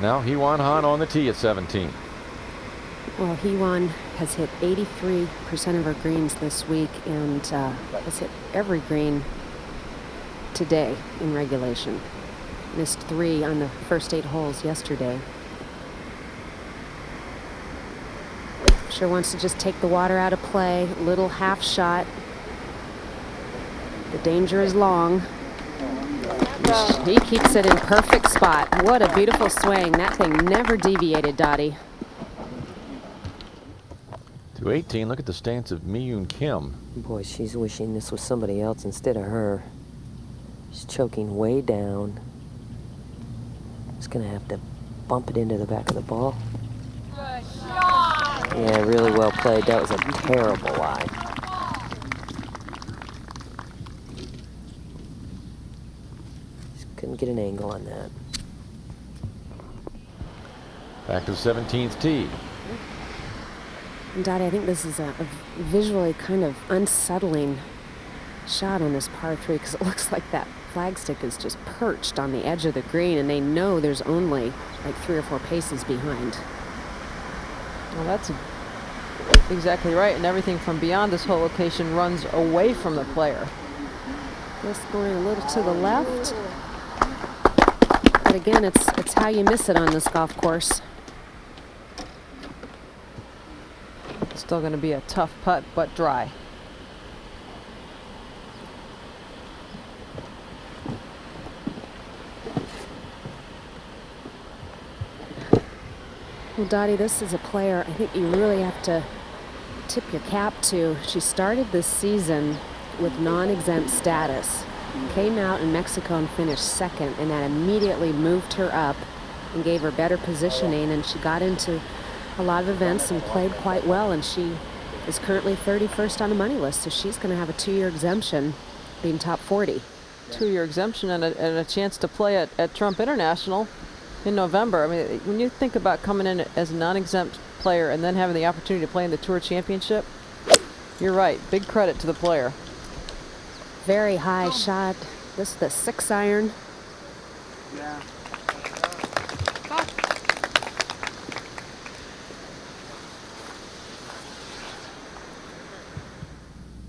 Now Hee Won Han on the tee at 17. Well, Hee Won has hit 83% of her greens this week and has hit every green today in regulation. Missed 3 on the first 8 holes yesterday. Sure wants to just take the water out of play. Little half shot. The danger is long. He keeps it in perfect spot. What a beautiful swing. That thing never deviated, Dottie. To 18, look at the stance of Mi-Yoon Kim. Boy, she's wishing this was somebody else instead of her. She's choking way down. Just gonna have to bump it into the back of the ball. Yeah, really well played. That was a terrible lie. Just couldn't get an angle on that. Back to the 17th tee. Dottie, I think this is a visually kind of unsettling shot on this par 3 because it looks like that flagstick is just perched on the edge of the green and they know there's only like 3 or 4 paces behind. Well, that's exactly right, and everything from beyond this whole location runs away from the player. Just going a little to the left. But again, it's how you miss it on this golf course. Still going to be a tough putt, but dry. Well, Dottie, this is a player I think you really have to tip your cap to. She started this season with non-exempt status, came out in Mexico and finished 2nd, and that immediately moved her up and gave her better positioning, and she got into a lot of events and played quite well, and she is currently 31st on the money list, so she's going to have a 2-year exemption, being top 40. 2-year exemption and a chance to play at Trump International in November. I mean, when you think about coming in as a non-exempt player and then having the opportunity to play in the Tour Championship, you're right. Big credit to the player. Very high shot. This is the 6-iron. Yeah.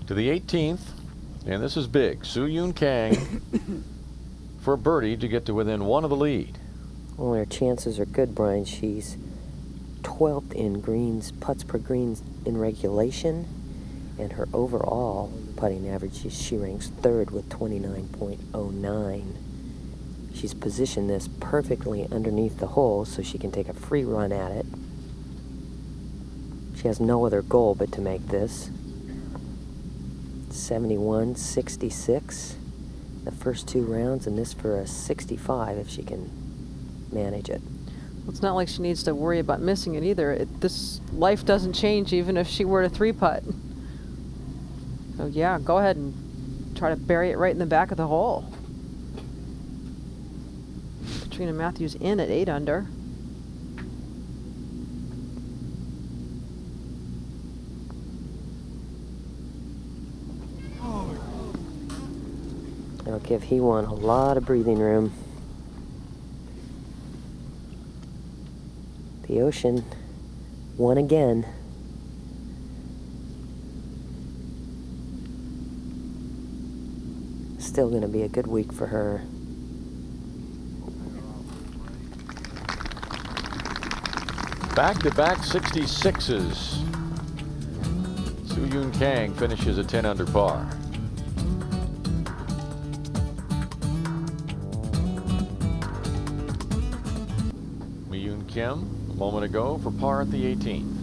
To the 18th, and this is big. Soo-Yoon Kang for a birdie to get to within 1 of the lead. Well, her chances are good, Brian. She's 12th in greens, putts per greens in regulation, and her overall putting average, she ranks 3rd with 29.09. She's positioned this perfectly underneath the hole so she can take a free run at it. She has no other goal but to make this. 71, 66, the first 2 rounds, and this for a 65 if she can manage it. Well, it's not like she needs to worry about missing it either. This life doesn't change even if she were to 3-putt. So yeah, go ahead and try to bury it right in the back of the hole. Katrina Matthews in at 8 under. That'll give Hee Won a lot of breathing room. The Ocean won again. Still going to be a good week for her. Back-to-back 66s. Soo-Yoon Kang finishes at 10 under par. Kim, a moment ago, for par at the 18th.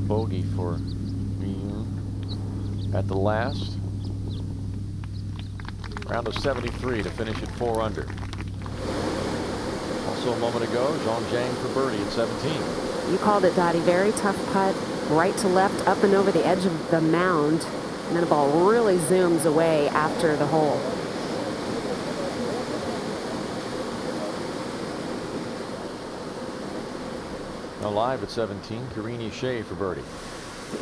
Bogey for Yoon at the last. Round of 73 to finish at 4 under. Also a moment ago, Zhong Zhang for birdie at 17. You called it, Dottie. Very tough putt, right to left, up and over the edge of the mound. And then the ball really zooms away after the hole. Now live at 17, Karine Shea for birdie.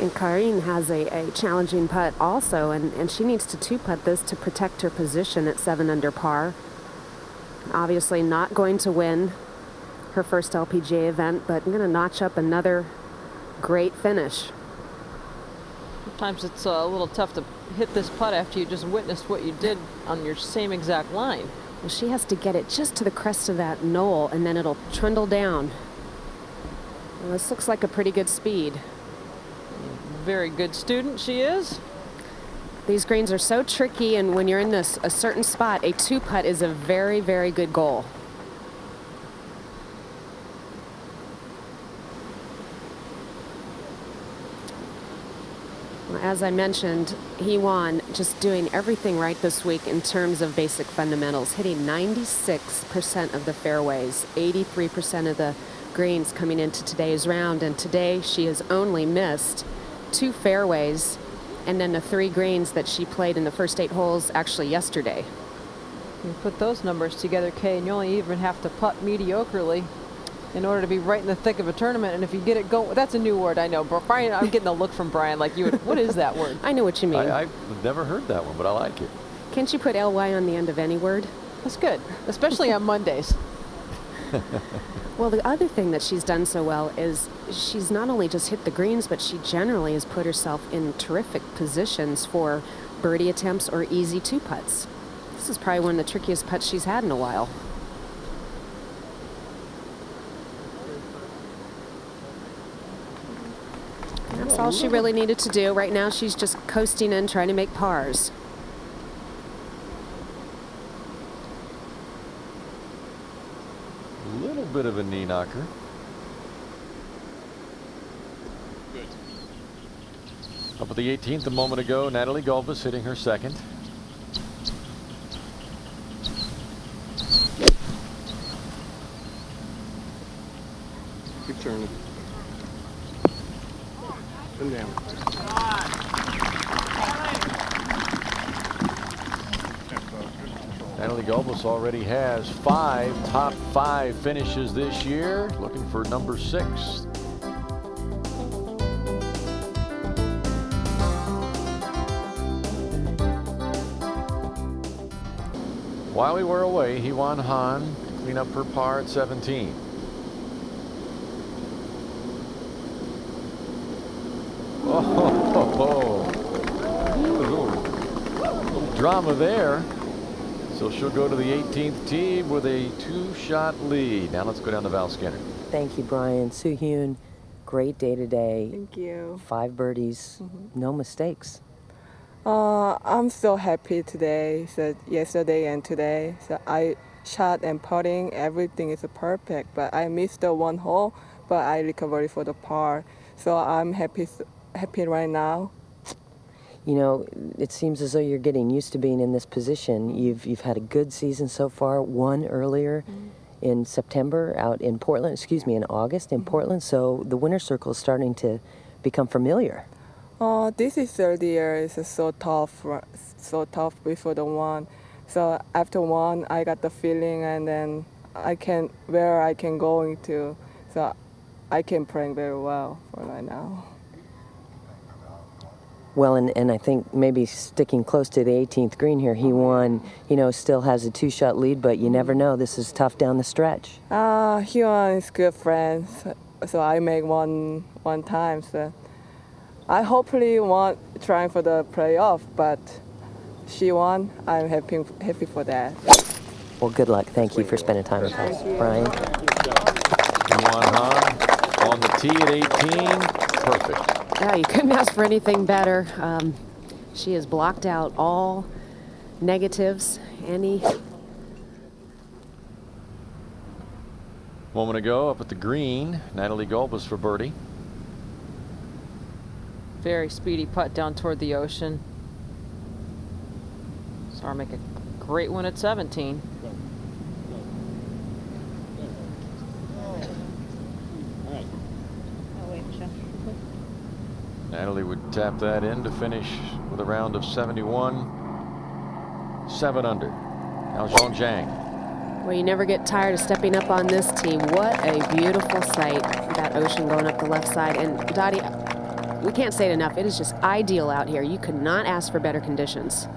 And Karine has a challenging putt also, and she needs to 2-putt this to protect her position at 7 under par. Obviously not going to win her first LPGA event, but I'm going to notch up another great finish. Sometimes it's a little tough to hit this putt after you just witnessed what you did on your same exact line. Well, she has to get it just to the crest of that knoll, and then it'll trundle down. Well, this looks like a pretty good speed. Very good student she is. These greens are so tricky, and when you're in a certain spot, a 2-putt is a very, very good goal. As I mentioned, Hee Won just doing everything right this week in terms of basic fundamentals, hitting 96% of the fairways, 83% of the greens coming into today's round, and today she has only missed 2 fairways and then the 3 greens that she played in the first 8 holes actually yesterday. You put those numbers together, Kay, and you only even have to putt mediocrely in order to be right in the thick of a tournament. And if you get it going, that's a new word, I know. Brian, I'm getting a look from Brian like you would. What is that word? I know what you mean. I've never heard that one, but I like it. Can't you put ly on the end of any word? That's good, especially on Mondays. Well, the other thing that she's done so well is she's not only just hit the greens, but she generally has put herself in terrific positions for birdie attempts or easy 2-putts. This is probably one of the trickiest putts she's had in a while. That's all she really needed to do. Right now, she's just coasting in, trying to make pars. A little bit of a knee knocker. Up at the 18th a moment ago, Natalie Gulbis hitting her second. Keep turning. And down. Natalie Gulbis already has 5 top 5 finishes this year, looking for number 6. While we were away, Hee Won Han clean up her par at 17. Oh, little drama there. So she'll go to the 18th tee with a 2-shot lead. Now let's go down to Val Skinner. Thank you, Brian. Soo-hyun, great day today. Thank you. 5 birdies, no mistakes. I'm so happy today. So yesterday and today, so I shot and putting, everything is perfect. But I missed the 1 hole, but I recovered for the par. So I'm happy right now. You know, it seems as though you're getting used to being in this position. You've had a good season so far. One earlier in September out in Portland. In August in Portland. So the winner's circle is starting to become familiar. This is 3rd year. It's so tough before the 1. So after 1, I got the feeling, and then I can go into. So I can play very well for right now. Well, and I think maybe sticking close to the 18th green here, Hee Won, still has a 2-shot lead, but you never know. This is tough down the stretch. Hee Won is good friends, so I make one time. So I hopefully want trying for the playoff, but she won. I'm happy for that. Well, good luck. Thank you for spending time with us, Brian. Hee Won Han on the tee at 18. Perfect. Yeah, you couldn't ask for anything better. She has blocked out all negatives. Moment ago, up at the green, Natalie Gulbis for birdie. Very speedy putt down toward the ocean. Saw her make a great one at 17. Natalie would tap that in to finish with a round of 71, 7 under. Now Zhong Zhang. Well, you never get tired of stepping up on this tee. What a beautiful sight. That ocean going up the left side. And Dottie, we can't say it enough. It is just ideal out here. You could not ask for better conditions.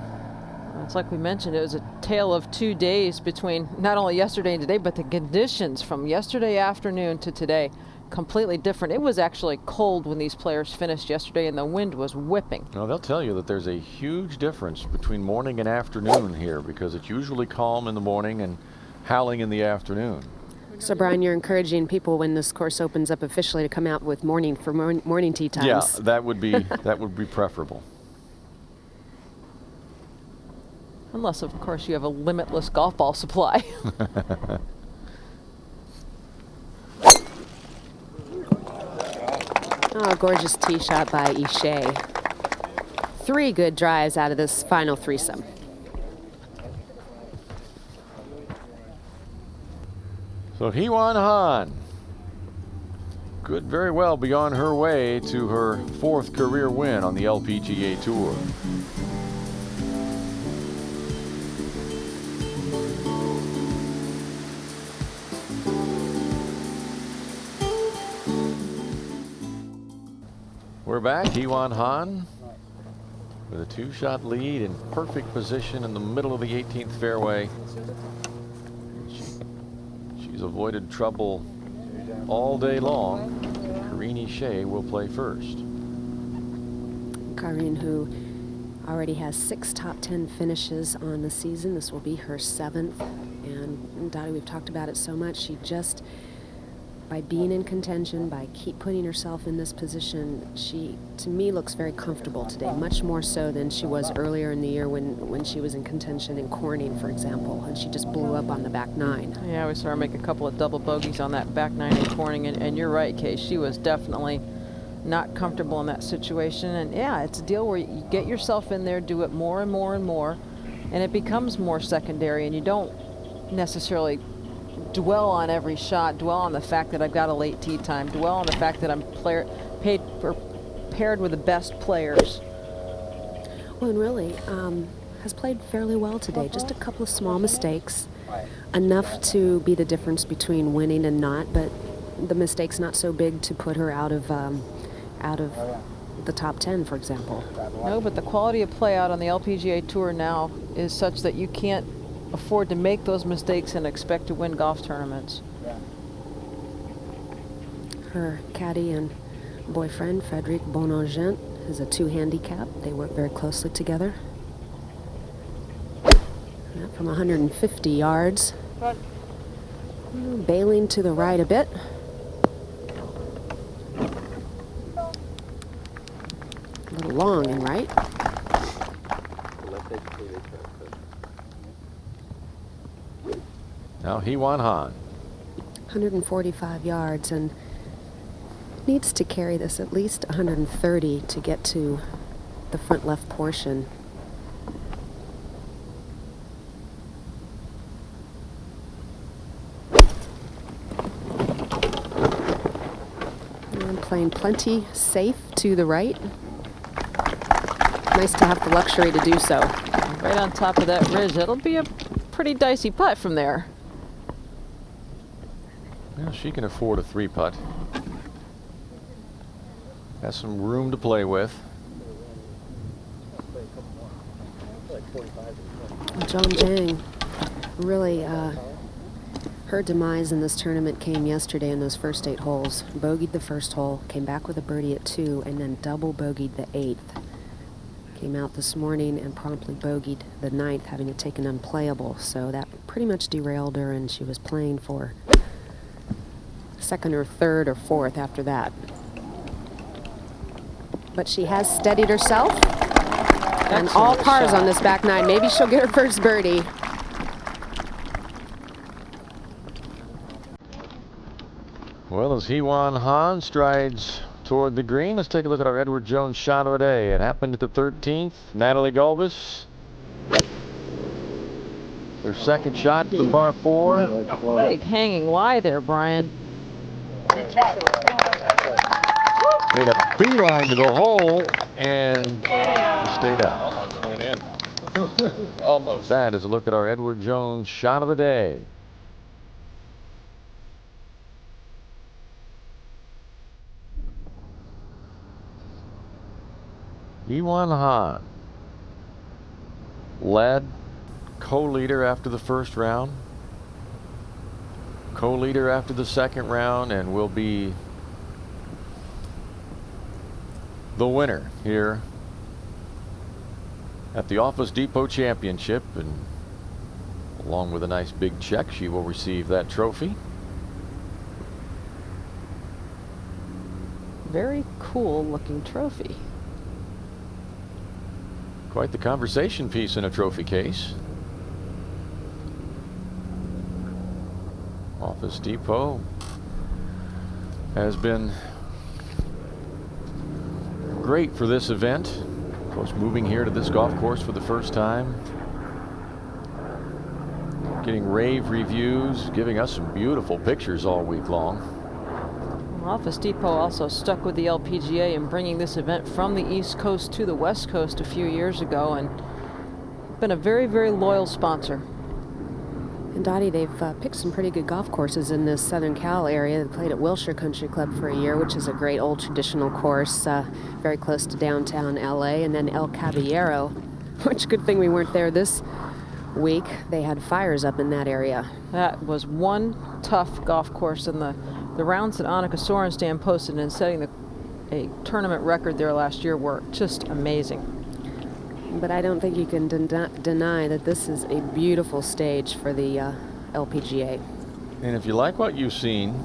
It's like we mentioned, it was a tale of 2 days between not only yesterday and today, but the conditions from yesterday afternoon to today. Completely different. It was actually cold when these players finished yesterday, and the wind was whipping. Well, they'll tell you that there's a huge difference between morning and afternoon here, because it's usually calm in the morning and howling in the afternoon. So, Brian, you're encouraging people when this course opens up officially to come out with morning tee times. Yeah, that would be preferable. Unless, of course, you have a limitless golf ball supply. Oh, gorgeous tee shot by Ishe. 3 good drives out of this final threesome. So Hee Won Han could very well be on her way to her 4th career win on the LPGA Tour. We're back. Hee Won Han with a 2-shot lead in perfect position in the middle of the 18th fairway. She's avoided trouble all day long. Karine Shea will play first. Karine, who already has 6 top 10 finishes on the season. This will be her 7th. And Dottie, we've talked about it so much. She just, by being in contention, by keep putting herself in this position, she, to me, looks very comfortable today, much more so than she was earlier in the year when she was in contention in Corning, for example, and she just blew up on the back 9. Yeah, we saw her make a couple of double bogeys on that back 9 in Corning, and you're right, Kay, she was definitely not comfortable in that situation. And yeah, it's a deal where you get yourself in there, do it more and more and more, and it becomes more secondary, and you don't necessarily dwell on every shot, dwell on the fact that I've got a late tee time, dwell on the fact that I'm paired with the best players. Well, and really has played fairly well today. Just a couple of small mistakes, enough to be the difference between winning and not, but the mistake's not so big to put her out of the top 10, for example. No, but the quality of play out on the LPGA Tour now is such that you can't afford to make those mistakes and expect to win golf tournaments. Her caddy and boyfriend, Frederic Bonagent, is a 2 handicap. They work very closely together. And that from 150 yards. Bailing to the right a bit. A little long and right. Now Hee Won Han. 145 yards and needs to carry this at least 130 to get to the front left portion. And playing plenty safe to the right. Nice to have the luxury to do so. Right on top of that ridge. That'll be a pretty dicey putt from there. Well, she can afford a 3-putt. Has some room to play with. John Jang, really, her demise in this tournament came yesterday in those first 8 holes. Bogeyed the first hole, came back with a birdie at 2, and then double bogeyed the 8th. Came out this morning and promptly bogeyed the 9th, having it taken unplayable. So that pretty much derailed her, and she was playing for 2nd or 3rd or 4th after that. But she has steadied herself. And all pars on this back 9. Maybe she'll get her first birdie. Well, as Hee Won Han strides toward the green, let's take a look at our Edward Jones shot of the day. It happened at the 13th. Natalie Gulbis. Their second shot, the par 4. Big hanging lie there, Brian. Made a beeline to the hole and stayed out. Almost. That is a look at our Edward Jones shot of the day. Hee Won Han led, co-leader after the first round, co-leader after the second round, and will be the winner here at the Office Depot Championship. And along with a nice big check, she will receive that trophy. Very cool looking trophy. Quite the conversation piece in a trophy case. Office Depot has been great for this event. Of course, moving here to this golf course for the first time. Getting rave reviews, giving us some beautiful pictures all week long. Office Depot also stuck with the LPGA in bringing this event from the East Coast to the West Coast a few years ago, and been a very, very loyal sponsor. And Dottie, they've picked some pretty good golf courses in this Southern Cal area. They played at Wilshire Country Club for a year, which is a great old traditional course, very close to downtown LA, and then El Caballero, which good thing we weren't there this week. They had fires up in that area. That was one tough golf course, and the rounds that Annika Sorenstam posted in setting a tournament record there last year were just amazing. But I don't think you can deny that this is a beautiful stage for the LPGA. And if you like what you've seen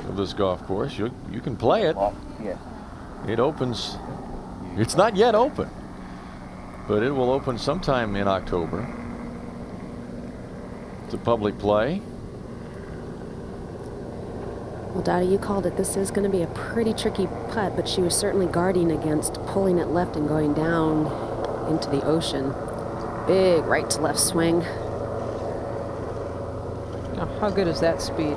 of this golf course, you can play it. Yeah. It opens, it's not yet open, but it will open sometime in October to public play. Well, Dottie, you called it. This is going to be a pretty tricky putt, but she was certainly guarding against pulling it left and going down into the ocean. Big right to left swing. Oh, how good is that speed?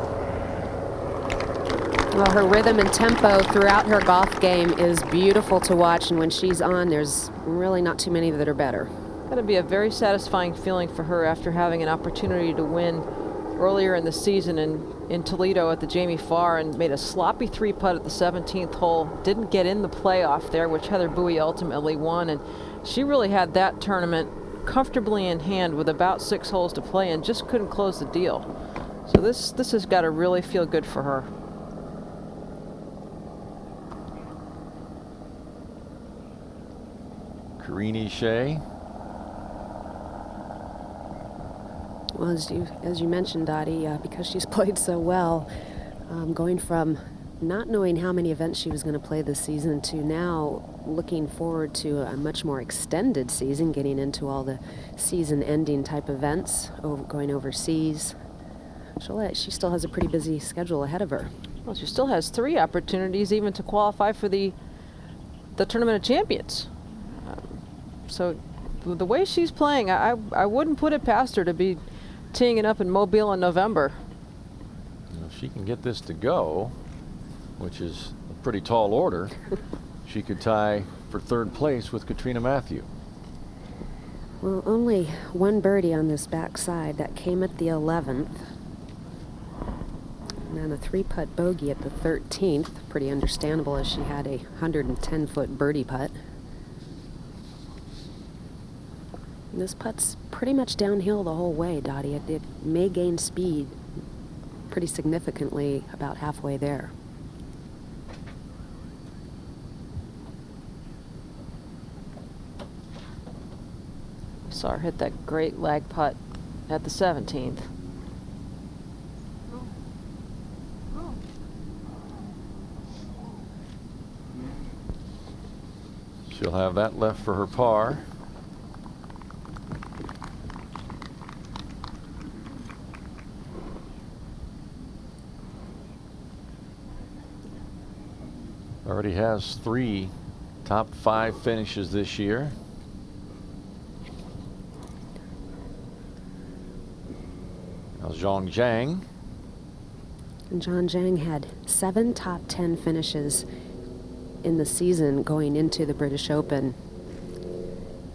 Well, her rhythm and tempo throughout her golf game is beautiful to watch, and when she's on, there's really not too many that are better. That'll be a very satisfying feeling for her after having an opportunity to win earlier in the season in Toledo at the Jamie Farr, and made a sloppy 3-putt at the 17th hole. Didn't get in the playoff there, which Heather Bowie ultimately won, and she really had that tournament comfortably in hand with about 6 holes to play and just couldn't close the deal. So this has got to really feel good for her. Karini Shea. Well, as you mentioned, Dottie, because she's played so well, going from not knowing how many events she was going to play this season to now looking forward to a much more extended season, getting into all the season-ending type events, going overseas. She still has a pretty busy schedule ahead of her. Well, she still has 3 opportunities even to qualify for the Tournament of Champions. So the way she's playing, I wouldn't put it past her to be teeing it up in Mobile in November. If she can get this to go, which is a pretty tall order, she could tie for 3rd place with Katrina Matthew. Well, only one birdie on this backside. That came at the 11th. And then a 3-putt bogey at the 13th. Pretty understandable, as she had a 110-foot birdie putt. And this putt's pretty much downhill the whole way, Dottie. It may gain speed pretty significantly about halfway there. Saw her hit that great lag putt at the 17th. She'll have that left for her par. Already has 3 top 5 finishes this year. Now Zhong Zhang. And Zhong Zhang had 7 top 10 finishes in the season going into the British Open.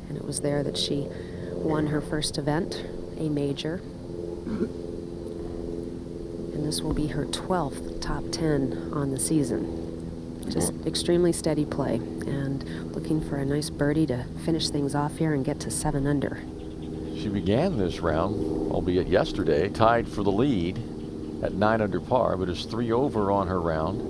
And it was there that she won her first event, a major. And this will be her 12th top 10 on the season. Just extremely steady play, and looking for a nice birdie to finish things off here and get to 7 under. She began this round, albeit yesterday, tied for the lead at 9 under par, but is 3 over on her round.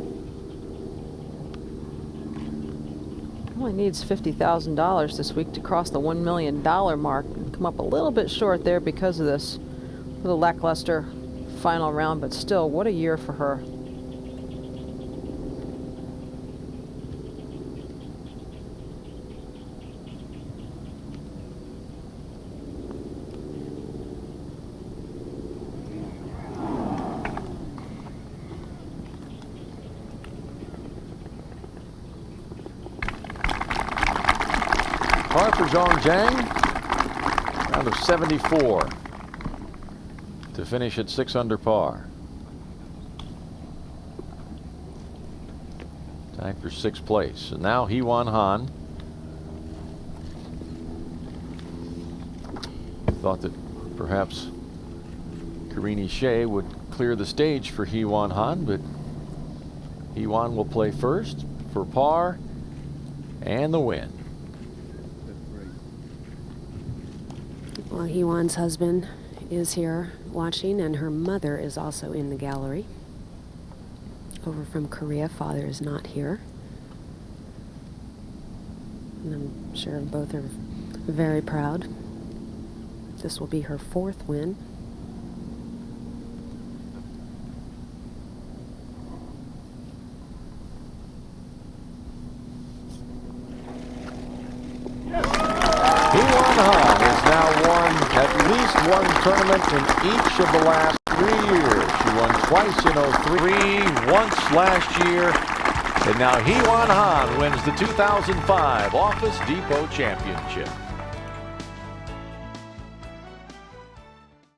Only needs $50,000 this week to cross the $1 million mark, and come up a little bit short there because of this little lackluster final round, but still, what a year for her. Par for Zhong Zhang, round of 74 to finish at 6 under par. Tied for 6th place. And now Hee Won Han. Thought that perhaps Karini Shea would clear the stage for Hee Won Han, but Hee Won will play first for par and the win. Well, Hee Won's husband is here watching, and her mother is also in the gallery. Over from Korea, father is not here. And I'm sure both are very proud. This will be her 4th win. At least one tournament in each of the last 3 years. She won twice in 2003, once last year, and now Hee Won Han wins the 2005 Office Depot Championship.